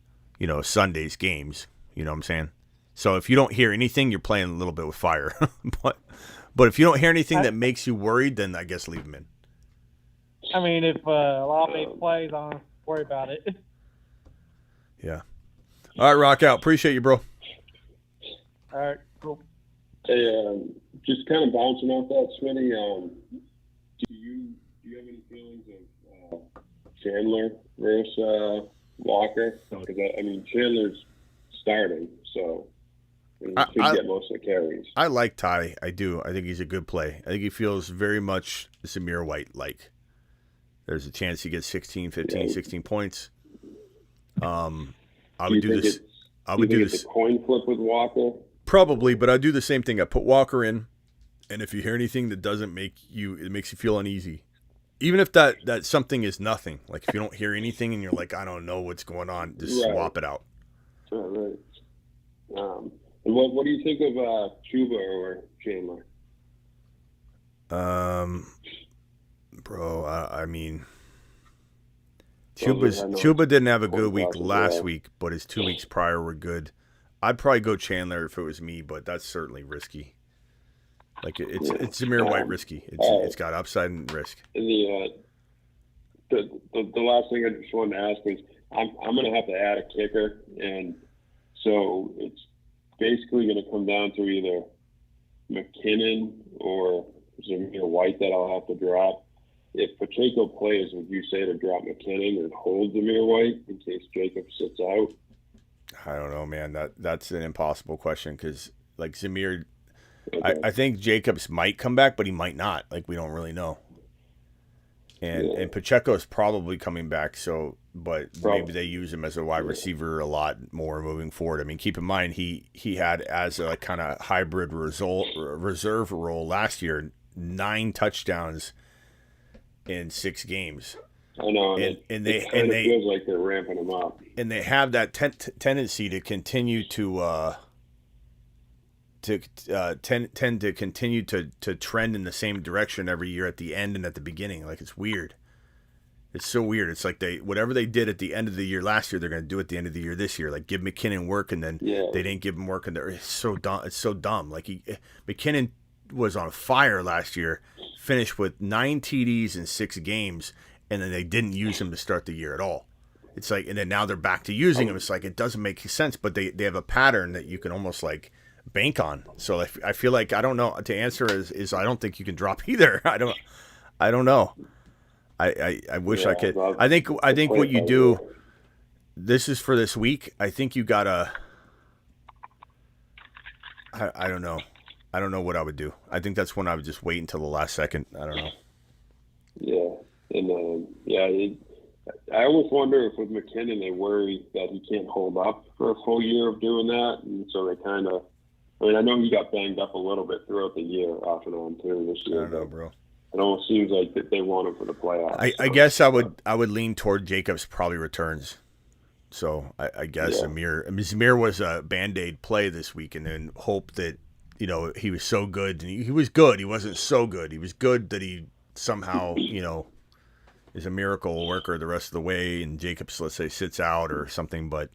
Sunday's games. You know what I'm saying? So if you don't hear anything, you're playing a little bit with fire. but if you don't hear anything that makes you worried, then I guess leave him in. I mean, if Olave plays, I don't have to worry about it. Yeah. All right, rock out. Appreciate you, bro. All right, cool. Hey, just kind of bouncing off that, Smitty. Do you have any feelings of Chandler versus Walker? Because I mean, Chandler's starting, so he should get most of the carries. I like Ty. I do. I think he's a good play. I think he feels very much Zamir White like. There's a chance he gets 16, 15, 16 points. I would do this. I would do this. A coin flip with Walker. Probably, but I do the same thing. I put Walker in, and if you hear anything that doesn't make you, it makes you feel uneasy, Even if that something is nothing, like if you don't hear anything and you're like, I don't know what's going on, just swap it out. All right. And what do you think of Chuba or Chandler? Bro, I mean, Chuba didn't have a good week last week, but his 2 weeks prior were good. I'd probably go Chandler if it was me, but that's certainly risky. Like it's Zamir White risky. It's got upside and risk. The last thing I just wanted to ask was I'm going to have to add a kicker, and so it's basically going to come down to either McKinnon or Zamir White that I'll have to drop. If Pacheco plays, would you say to drop McKinnon and hold Zamir White in case Jacob sits out? I don't know, man. That's an impossible question because, like, Zamir, okay. I think Jacobs might come back, but he might not. Like, we don't really know. And Pacheco is probably coming back, but maybe they use him as a wide receiver a lot more moving forward. I mean, keep in mind he had as a kind of hybrid reserve role last year 9 touchdowns in 6 games. I know, and it feels like they're ramping him up. And they have that tendency to continue to tend to continue to trend in the same direction every year at the end and at the beginning. Like, it's weird. It's so weird. It's like whatever they did at the end of the year last year, they're going to do at the end of the year this year. Like, give McKinnon work, and then they didn't give him work, and it's so dumb. It's so dumb. Like, McKinnon was on fire last year, finished with 9 TDs in 6 games, and then they didn't use him to start the year at all. It's like, and then now they're back to using him. It's like, it doesn't make sense, but they have a pattern that you can almost like bank on. So I feel like, I don't know, to answer is I don't think you can drop either. I don't know. I wish I could. I think what you do, this is for this week. I think you gotta, I don't know. I don't know what I would do. I think that's when I would just wait until the last second. I don't know. Yeah. And I always wonder if with McKinnon they worry that he can't hold up for a full year of doing that, and so they kind of. I mean, I know he got banged up a little bit throughout the year, off and on too this year. I don't know, bro. It almost seems like that they want him for the playoffs. I guess I would lean toward Jacobs probably returns. So I guess Zamir was a Band-Aid play this week, and then hope that he was so good. And he was good. He wasn't so good. He was good that he somehow is a miracle worker the rest of the way, and Jacobs, let's say, sits out or something. But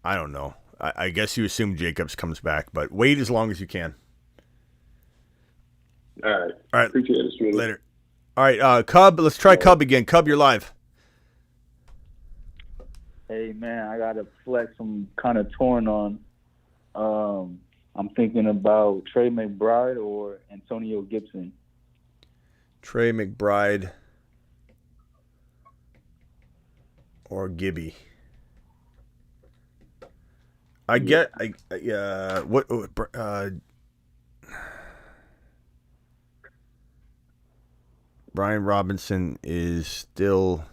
I don't know. I guess you assume Jacobs comes back, but wait as long as you can. All right. Appreciate it, Smitty. Later. All right, Cub. Let's try Cub again. Cub, you're live. Hey, man, I got a flex I'm kind of torn on. I'm thinking about Trey McBride or Antonio Gibson. Trey McBride or Gibby. Brian Robinson is still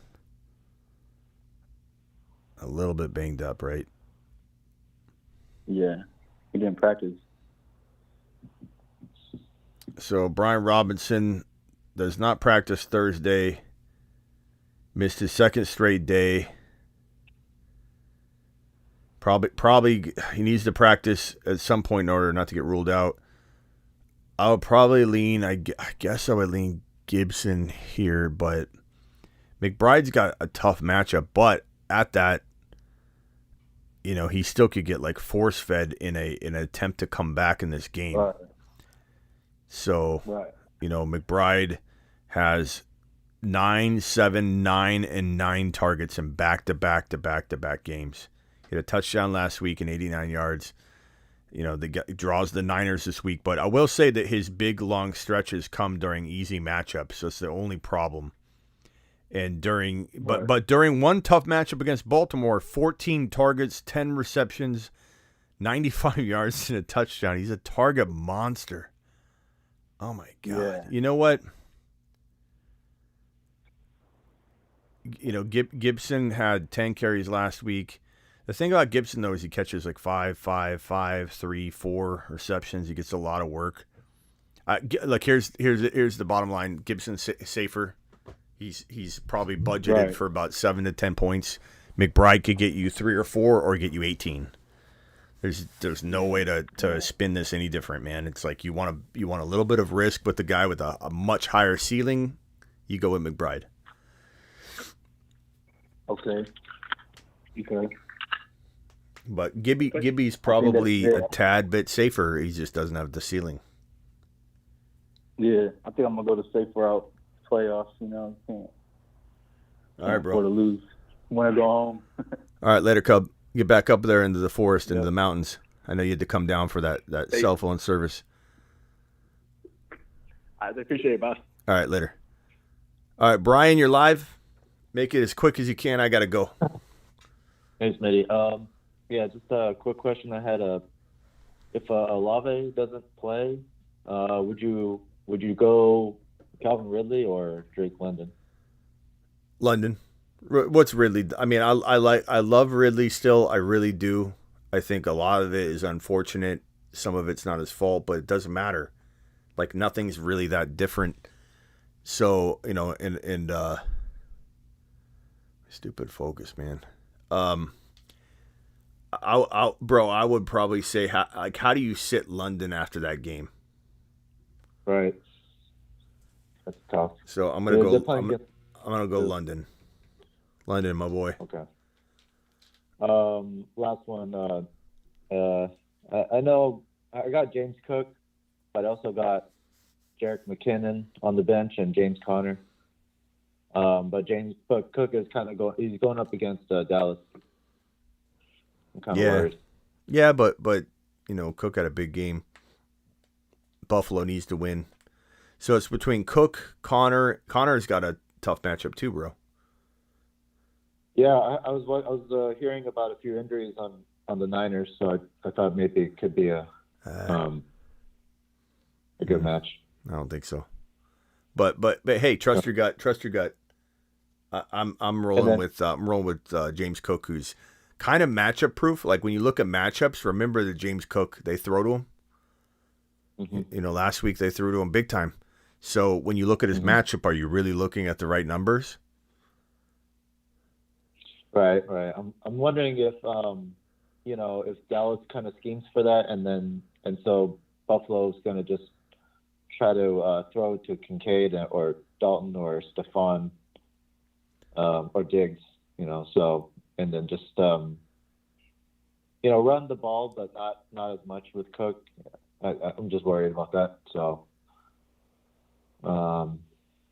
a little bit banged up, right? Yeah, he didn't practice. So Brian Robinson does not practice Thursday, missed his 2nd straight day. Probably he needs to practice at some point in order not to get ruled out. I would probably lean, I guess I would lean Gibson here, but McBride's got a tough matchup, but at that, he still could get like force fed in an attempt to come back in this game. Right. So, McBride has 9, 7, 9, and 9 targets in back-to-back games. He had a touchdown last week and 89 yards. The draws the Niners this week, but I will say that his big long stretches come during easy matchups, so it's the only problem. And during one tough matchup against Baltimore, 14 targets, 10 receptions, 95 yards and a touchdown. He's a target monster. Oh my God! Yeah. You know what? Gibson had 10 carries last week. The thing about Gibson, though, is he catches like 5, 3, 4 receptions. He gets a lot of work. Here's the bottom line. Gibson's safer. He's probably budgeted for about 7 to 10 points. McBride could get you 3 or 4 or get you 18. There's no way to spin this any different, man. It's like you want a little bit of risk, but the guy with a much higher ceiling, you go with McBride. Okay. But Gibby's probably a tad bit safer. He just doesn't have the ceiling. Yeah, I think I'm gonna go the safe route. Playoffs, can't. All right, bro. Or to lose. Want to go home. All right, later, Cub. Get back up there into the forest, into the mountains. I know you had to come down for that cell phone service. I appreciate it, boss. All right, later. All right, Brian, you're live. Make it as quick as you can. I got to go. Hey, Smitty. Yeah, just a quick question I had. If Olave doesn't play, would you go Calvin Ridley or Drake London? London. What's Ridley? I mean, I love Ridley still. I really do. I think a lot of it is unfortunate. Some of it's not his fault, but it doesn't matter. Like, nothing's really that different. So, and stupid focus, man. I would probably say, how do you sit London after that game? Right. That's tough. So I'm gonna go. I'm gonna go London. London, my boy. Okay. Last one. I know I got James Cook, but I also got Jerick McKinnon on the bench and James Conner. But Cook is kind of he's going up against Dallas. I'm kind of worried. Yeah, but Cook had a big game. Buffalo needs to win. So it's between Cook, Conner. Conner's got a tough matchup too, bro. Yeah, I was hearing about a few injuries on the Niners, so I thought maybe it could be a good match. I don't think so. But hey, trust your gut. Trust your gut. I'm rolling with James Cook, who's kind of matchup proof. Like, when you look at matchups, remember that James Cook, they throw to him. Mm-hmm. Last week they threw to him big time. So when you look at his matchup, are you really looking at the right numbers? Right. I'm wondering if if Dallas kind of schemes for that, and so Buffalo's going to just try to throw to Kincaid or Dalton or Stephon or Diggs, so, and then just run the ball, but not as much with Cook. I'm just worried about that. So I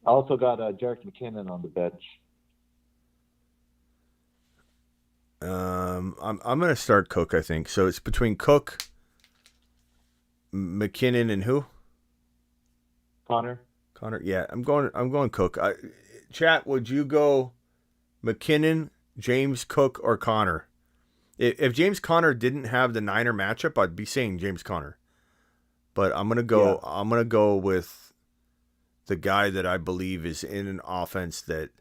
also got Jerick McKinnon on the bench. I'm going to start Cook, I think. So it's between Cook, McKinnon, and who? Conner. Yeah, I'm going Cook. Chat, would you go McKinnon, James Cook, or Conner? If James Conner didn't have the Niner matchup, I'd be saying James Conner. But I'm gonna go. Yeah. I'm gonna go with the guy that I believe is in an offense that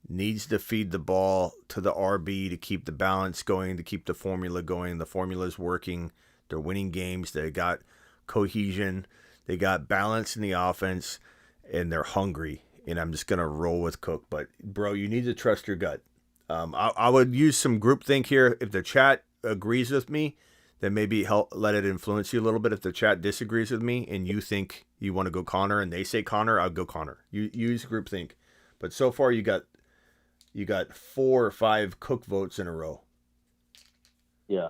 needs to feed the ball to the RB to keep the balance going, to keep the formula going. The formula's working. They're winning games. They got cohesion. They got balance in the offense, and they're hungry. And I'm just gonna roll with Cook. But bro, you need to trust your gut. I would use some groupthink here. If the chat agrees with me, then maybe let it influence you a little bit. If the chat disagrees with me and you think you want to go Conner and they say Conner, I'll go Conner. You use groupthink. But so far you got 4 or 5 Cook votes in a row. Yeah.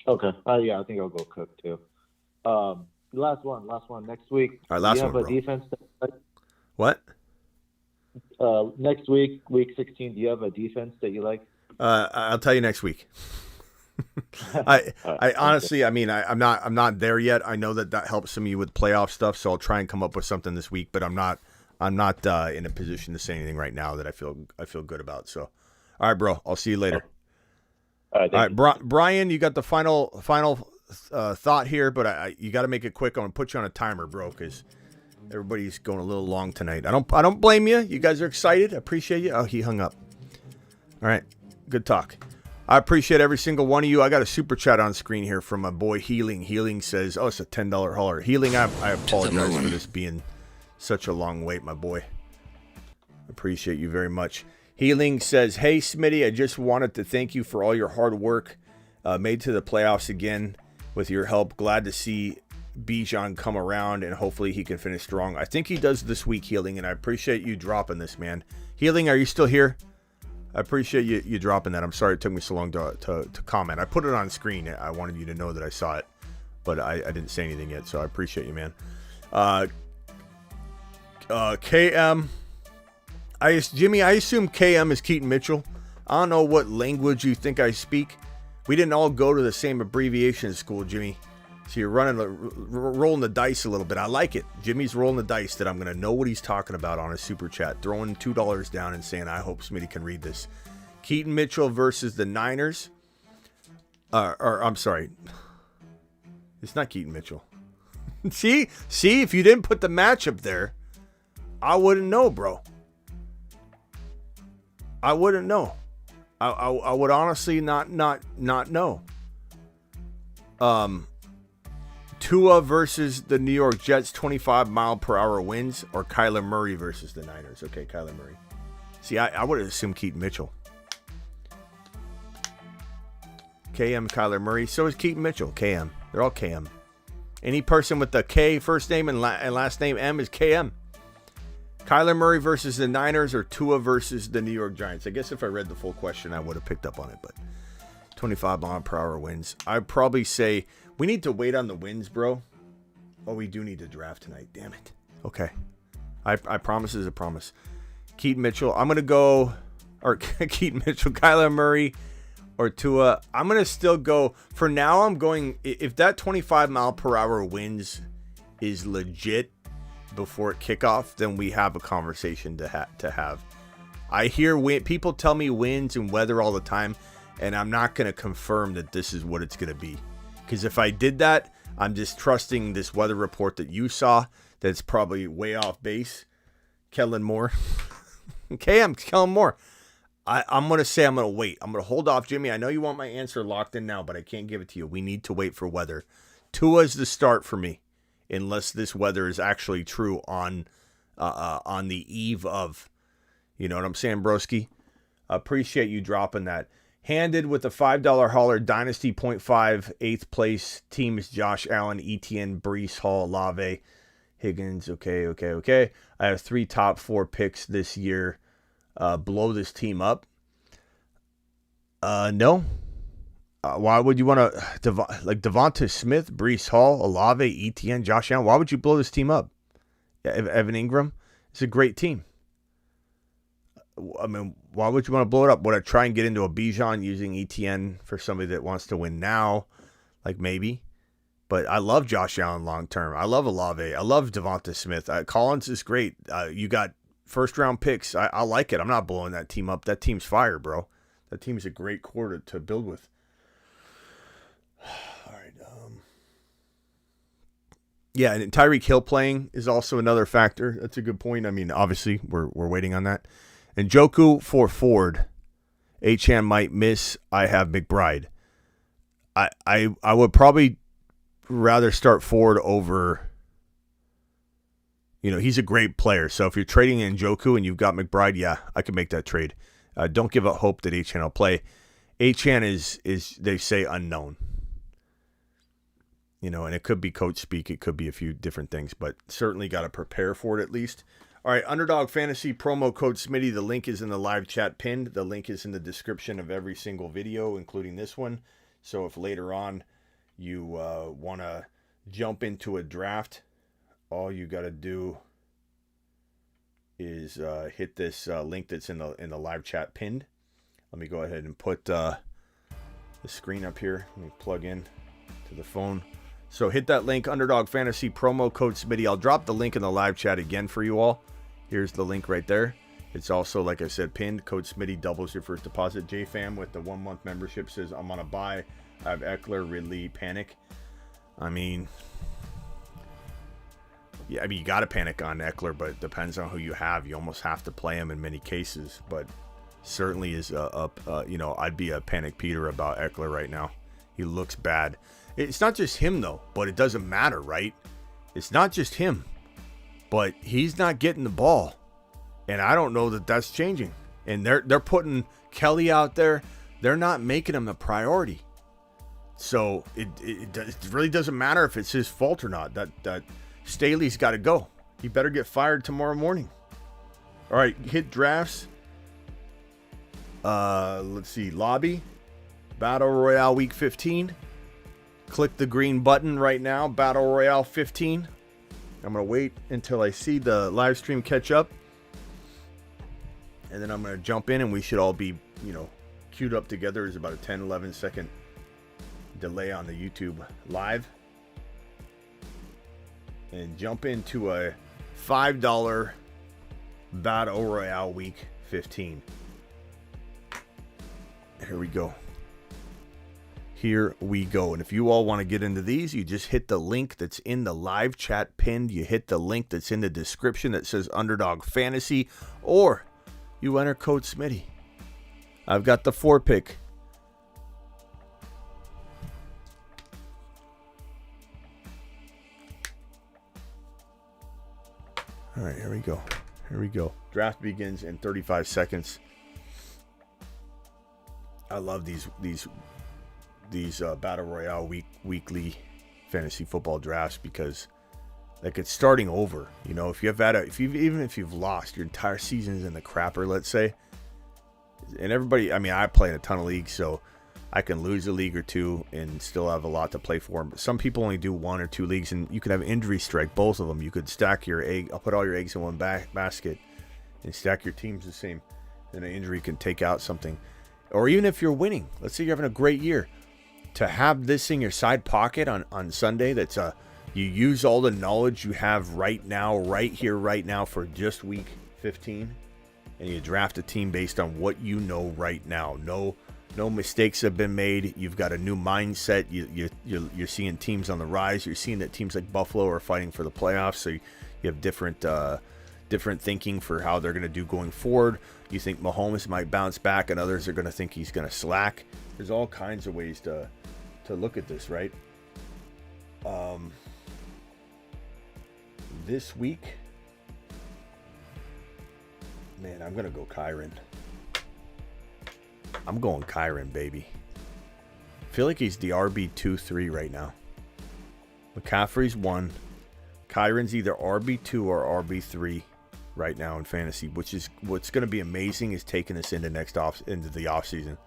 Okay. I think I'll go Cook too. Last one. Next week. All right, last one, do you have bro. A defense? What? Next week, week 16. Do you have a defense that you like? I'll tell you next week. I honestly, I mean, I'm not there yet. I know that helps some of you with playoff stuff, so I'll try and come up with something this week. But I'm not in a position to say anything right now that I feel good about. So, all right, bro. I'll see you later. All right, Brian, you got the final thought here, but you got to make it quick. I'm gonna put you on a timer, bro, because everybody's going a little long tonight. I don't blame you. You guys are excited. I appreciate you. Oh, he hung up. All right, good talk. I appreciate every single one of you. I got a super chat on screen here from my boy Healing. Healing says, "Oh, it's a $10 hauler." Healing, I apologize for this being such a long wait, my boy. Appreciate you very much. Healing says, hey, Smitty, I just wanted to thank you for all your hard work. Made to the playoffs again with your help. Glad to see Bijan come around, and hopefully he can finish strong. I think he does this week, Healing, and I appreciate you dropping this, man. Healing, are you still here? I appreciate you dropping that. I'm sorry it took me so long to comment. I put it on screen. I wanted you to know that I saw it, but I didn't say anything yet, so I appreciate you, man. KM. Jimmy, I assume KM is Keaton Mitchell. I don't know what language you think I speak. We didn't all go to the same abbreviation school, Jimmy. So you're rolling the dice a little bit. I like it. Jimmy's rolling the dice that I'm going to know what he's talking about on his super chat. Throwing $2 down and saying, I hope Smitty can read this. Keaton Mitchell versus the Niners. I'm sorry. It's not Keaton Mitchell. See, if you didn't put the matchup there, I wouldn't know, bro. I wouldn't know. I would honestly not know. Tua versus the New York Jets, 25-mile-per-hour winds, or Kyler Murray versus the Niners. Okay, Kyler Murray. See, I would have assumed Keaton Mitchell. KM, Kyler Murray. So is Keaton Mitchell. KM. They're all KM. Any person with the K first name and last name M is KM. Kyler Murray versus the Niners, or Tua versus the New York Giants. I guess if I read the full question, I would have picked up on it, but 25-mile-per-hour winds. I'd probably say we need to wait on the winds, bro. Oh, we do need to draft tonight. Damn it. Okay. I promise is a promise. Keaton Mitchell. I'm going to go, or Keaton Mitchell, Kyler Murray, or Tua. I'm going to still go, for now I'm going, if that 25-mile-per-hour winds is legit before kickoff, then we have a conversation to have. I hear people tell me winds and weather all the time, and I'm not going to confirm that this is what it's going to be. Because if I did that, I'm just trusting this weather report that you saw that's probably way off base. Kellen Moore. Okay, I'm Kellen Moore. I'm going to say I'm going to wait. I'm going to hold off, Jimmy. I know you want my answer locked in now, but I can't give it to you. We need to wait for weather. Tua's the start for me, unless this weather is actually true on the eve of. You know what I'm saying, broski? Appreciate you dropping that. Handed with a $5 hauler, Dynasty 0.5, 8th place. Team is Josh Allen, Etienne, Breece Hall, Olave, Higgins. Okay. I have 3 top 4 picks this year. Blow this team up? No. Why would you want to, like Devonta Smith, Breece Hall, Olave, Etienne, Josh Allen? Why would you blow this team up? Evan Ingram? It's a great team. I mean, why would you want to blow it up? Would I try and get into a Bijan using Etienne for somebody that wants to win now? Like maybe. But I love Josh Allen long term. I love Olave. I love Devonta Smith. Collins is great. You got first round picks. I like it. I'm not blowing that team up. That team's fire, bro. That team's a great core to build with. All right. Yeah, and Tyreek Hill playing is also another factor. That's a good point. I mean, obviously, we're waiting on that. And Njoku for Ford. Achane might miss. I have McBride. I would probably rather start Ford over. You know, he's a great player. So if you're trading in Njoku and you've got McBride, yeah, I can make that trade. Don't give up hope that Achane will play. Achane is they say unknown. You know, and it could be coach speak. It could be a few different things, but certainly got to prepare for it at least. All right, Underdog Fantasy promo code Smitty. The link is in the live chat pinned. The link is in the description of every single video, including this one. So if later on you want to jump into a draft, all you got to do is hit this link that's in the live chat pinned. Let me go ahead and put the screen up here. Let me plug in to the phone. So hit that link, Underdog Fantasy promo code Smitty. I'll drop the link in the live chat again for you all. Here's the link right there. It's also, like I said, pinned. Code Smitty doubles your first deposit. JFam with the 1-month membership says, I'm on a buy. I have Ekeler, Ridley, panic. I mean, yeah, I mean, you got to panic on Ekeler, but it depends on who you have. You almost have to play him in many cases, but certainly is you know, I'd be a panic Peter about Ekeler right now. He looks bad. It's not just him though, but it doesn't matter, right? It's not just him, but he's not getting the ball. And I don't know that that's changing. And they're putting Kelly out there. They're not making him the priority. So it really doesn't matter if it's his fault or not. That Staley's got to go. He better get fired tomorrow morning. All right, hit drafts. Let's see. Lobby. Battle Royale Week 15. Click the green button right now. Battle Royale 15. I'm going to wait until I see the live stream catch up. And then I'm going to jump in and we should all be, queued up together. There's about a 10, 11 second delay on the YouTube live. And jump into a $5 Battle Royale Week 15. Here we go. Here we go. And if you all want to get into these, you just hit the link that's in the live chat pinned. You hit the link that's in the description that says Underdog Fantasy, or you enter code Smitty. I've got the 4-pick. All right, here we go. Here we go. Draft begins in 35 seconds. I love these Battle Royale weekly fantasy football drafts because like it's starting over. If you've lost your entire season's in the crapper, let's say, and everybody, I play in a ton of leagues, so I can lose a league or two and still have a lot to play for. But some people only do 1 or 2 leagues, and you could have injury strike both of them. You could stack your egg. I'll put all your eggs in one basket and stack your teams the same. Then an injury can take out something. Or even if you're winning, let's say you're having a great year, to have this in your side pocket on Sunday, that's you use all the knowledge you have right now, right here, right now for just week 15, and you draft a team based on what you know right now. No mistakes have been made. You've got a new mindset. You're seeing teams on the rise. You're seeing that teams like Buffalo are fighting for the playoffs. So you have different thinking for how they're going to do going forward. You think Mahomes might bounce back, and others are going to think he's going to slack. There's all kinds of ways to look at this, right? This week, man, I'm going to go Kiren. I'm going Kiren, baby. I feel like he's the RB2-3 right now. McCaffrey's 1. Kyron's either RB2 or RB3 right now in fantasy, which is what's going to be amazing is taking us into the offseason.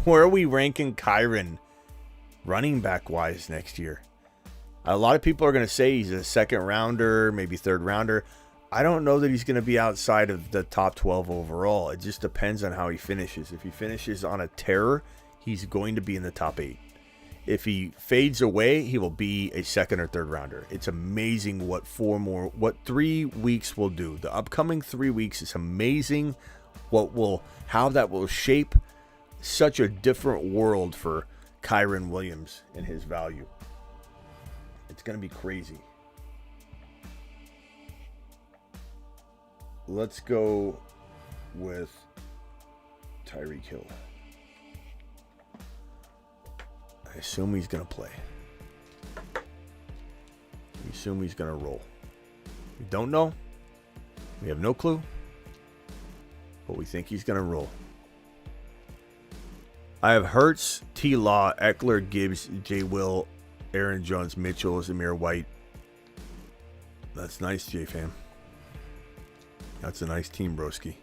Where are we ranking Kiren running back wise next year? A lot of people are going to say he's a second rounder, maybe third rounder. I don't know that he's going to be outside of the top 12 overall. It just depends on how he finishes. If he finishes on a tear, he's going to be in the top 8. If he fades away, he will be a second or third rounder. It's amazing what 3 weeks will do. The upcoming 3 weeks is amazing how that will shape such a different world for Kiren Williams and his value. It's going to be crazy. Let's go with Tyreek Hill. I assume he's going to play. We assume he's going to roll. We don't know. We have no clue. But we think he's going to roll. I have Hurts, T. Law, Ekeler, Gibbs, J. Will, Aaron Jones, Mitchell, Zamir White. That's nice, J-Fam. That's a nice team, broski.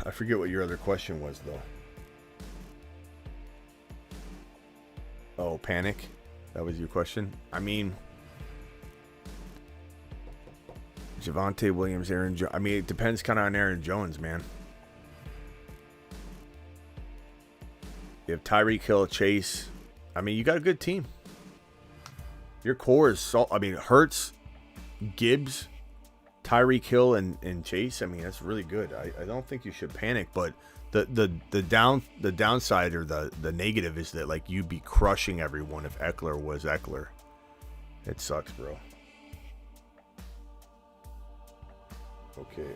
I forget what your other question was, though. Oh, panic? That was your question? Javonte Williams, Aaron Jones. It depends kind of on Aaron Jones, man. You have Tyreek Hill, Chase. You got a good team. Your core is Hurts, Gibbs, Tyreek Hill, and Chase. That's really good. I don't think you should panic, but the downside or the negative is that you'd be crushing everyone if Ekeler was Ekeler. It sucks, bro. Okay.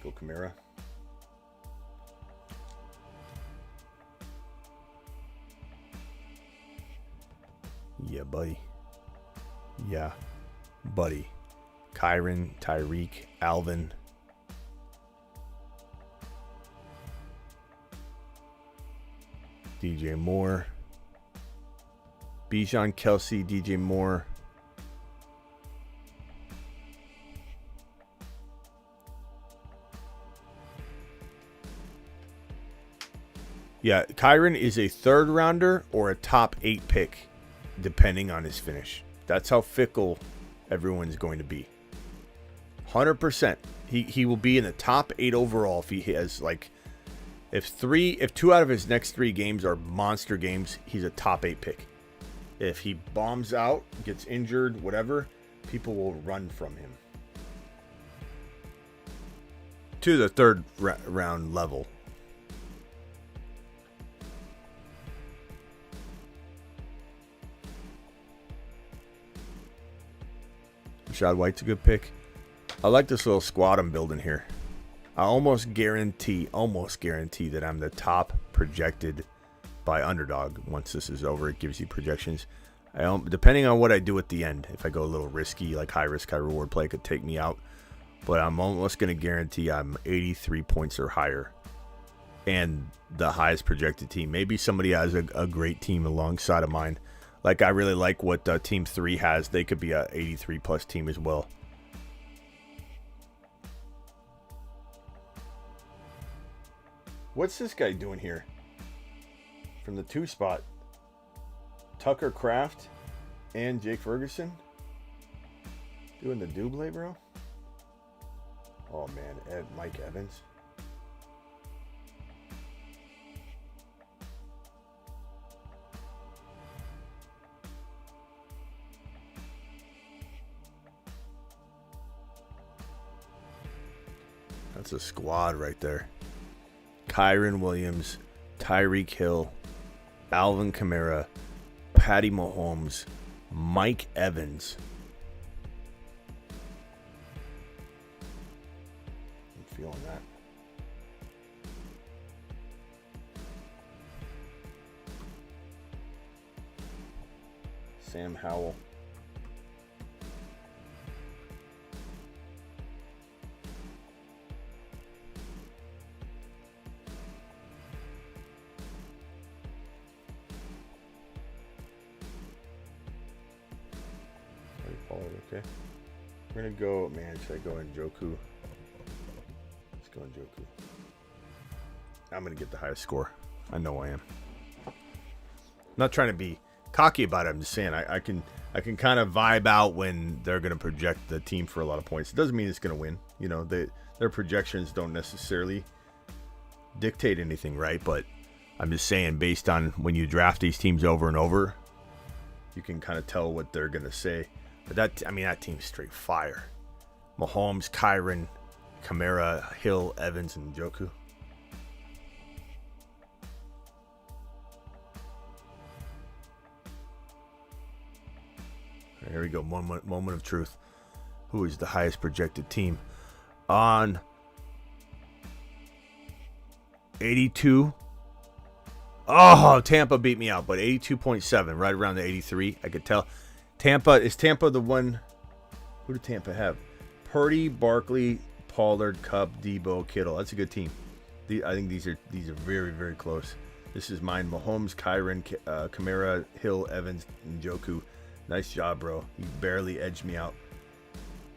Go Kamara. Yeah, buddy. Yeah, buddy. Kiren, Tyreek, Alvin. DJ Moore. Bijan, Kelsey, DJ Moore. Yeah, Kiren is a third rounder or a top 8 pick, depending on his finish. That's how fickle everyone's going to be. 100%. He will be in the top 8 overall if he has if 2 out of his next 3 games are monster games, he's a top 8 pick. If he bombs out, gets injured, whatever, people will run from him. To the third round level. Rashad White's a good pick. I like this little squad I'm building here. I almost guarantee that I'm the top projected by Underdog. Once this is over, it gives you projections. Depending on what I do at the end, if I go a little risky, like high risk, high reward play, could take me out. But I'm almost going to guarantee I'm 83 points or higher. And the highest projected team. Maybe somebody has a great team alongside of mine. Like, I really like what Team 3 has. They could be a 83-plus team as well. What's this guy doing here? From the 2 spot. Tucker Kraft and Jake Ferguson? Doing the double, bro? Oh, man. Mike Evans. That's a squad right there. Kiren Williams, Tyreek Hill, Alvin Kamara, Patty Mahomes, Mike Evans. I'm feeling that. Sam Howell. Okay. We're going to go, man, should I go in Joku? Let's go in Joku. I'm going to get the highest score. I know I am. I'm not trying to be cocky about it. I'm just saying I can kind of vibe out when they're going to project the team for a lot of points. It doesn't mean it's going to win. You know, their projections don't necessarily dictate anything, right? But I'm just saying, based on when you draft these teams over and over, you can kind of tell what they're going to say. But that team's straight fire. Mahomes, Kiren, Kamara, Hill, Evans, and Joku. Here we go. Moment of truth. Who is the highest projected team? On 82. Oh, Tampa beat me out, but 82.7, right around the 83. I could tell. Is Tampa the one? Who did Tampa have? Purdy, Barkley, Pollard, Cup, Debo, Kittle. That's a good team. I think these are very, very close. This is mine. Mahomes, Kiren, Kamara, Hill, Evans, and Joku. Nice job, bro. You barely edged me out.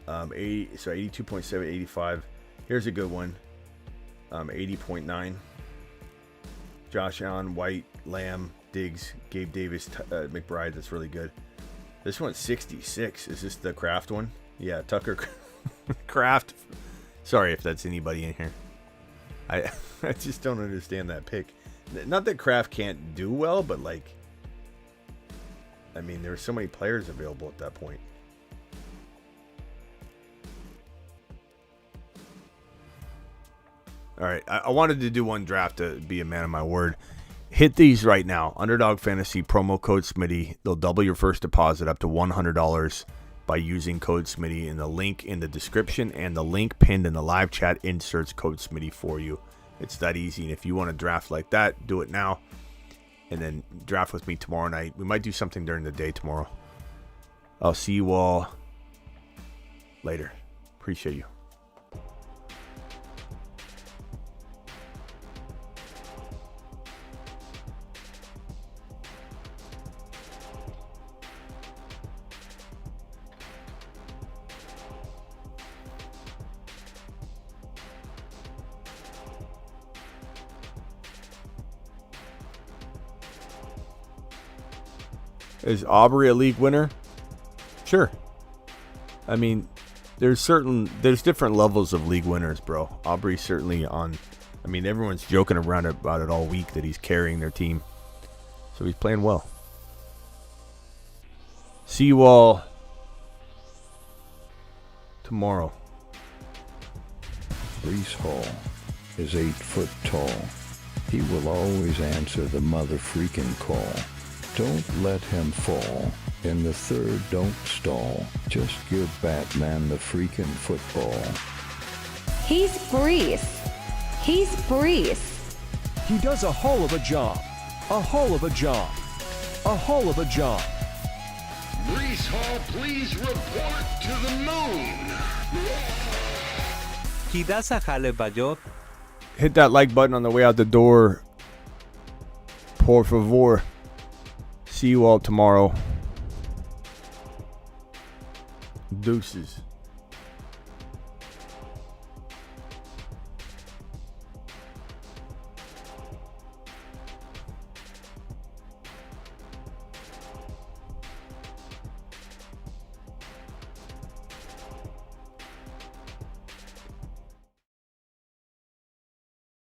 82.7, 85. Here's a good one. 80.9. Josh Allen, White, Lamb, Diggs, Gabe Davis, McBride. That's really good. This one's 66. Is this the Kraft one? Yeah, Tucker Kraft. Sorry if that's anybody in here. I just don't understand that pick. Not that Kraft can't do well, but there were so many players available at that point. All right, I wanted to do one draft to be a man of my word. Hit these right now. Underdog Fantasy, promo code Smitty. They'll double your first deposit up to $100 by using code Smitty. And the link in the description and the link pinned in the live chat inserts code Smitty for you. It's that easy. And if you want to draft like that, do it now. And then draft with me tomorrow night. We might do something during the day tomorrow. I'll see you all later. Appreciate you. Is Aubrey a league winner? Sure. I mean, there's different levels of league winners, bro. Aubrey's certainly on. I mean, everyone's joking around about it all week that he's carrying their team. So he's playing well. See you all tomorrow. Brees Hall is 8 foot tall. He will always answer the mother freaking call. Don't let him fall. In the third, don't stall. Just give Batman the freaking football. He's Brees. He's Brees. He does a whole of a job. A whole of a job. A whole of a job. Brees Hall, please report to the moon. He does a hell of a job. Hit that like button on the way out the door. Por favor. See you all tomorrow. Deuces.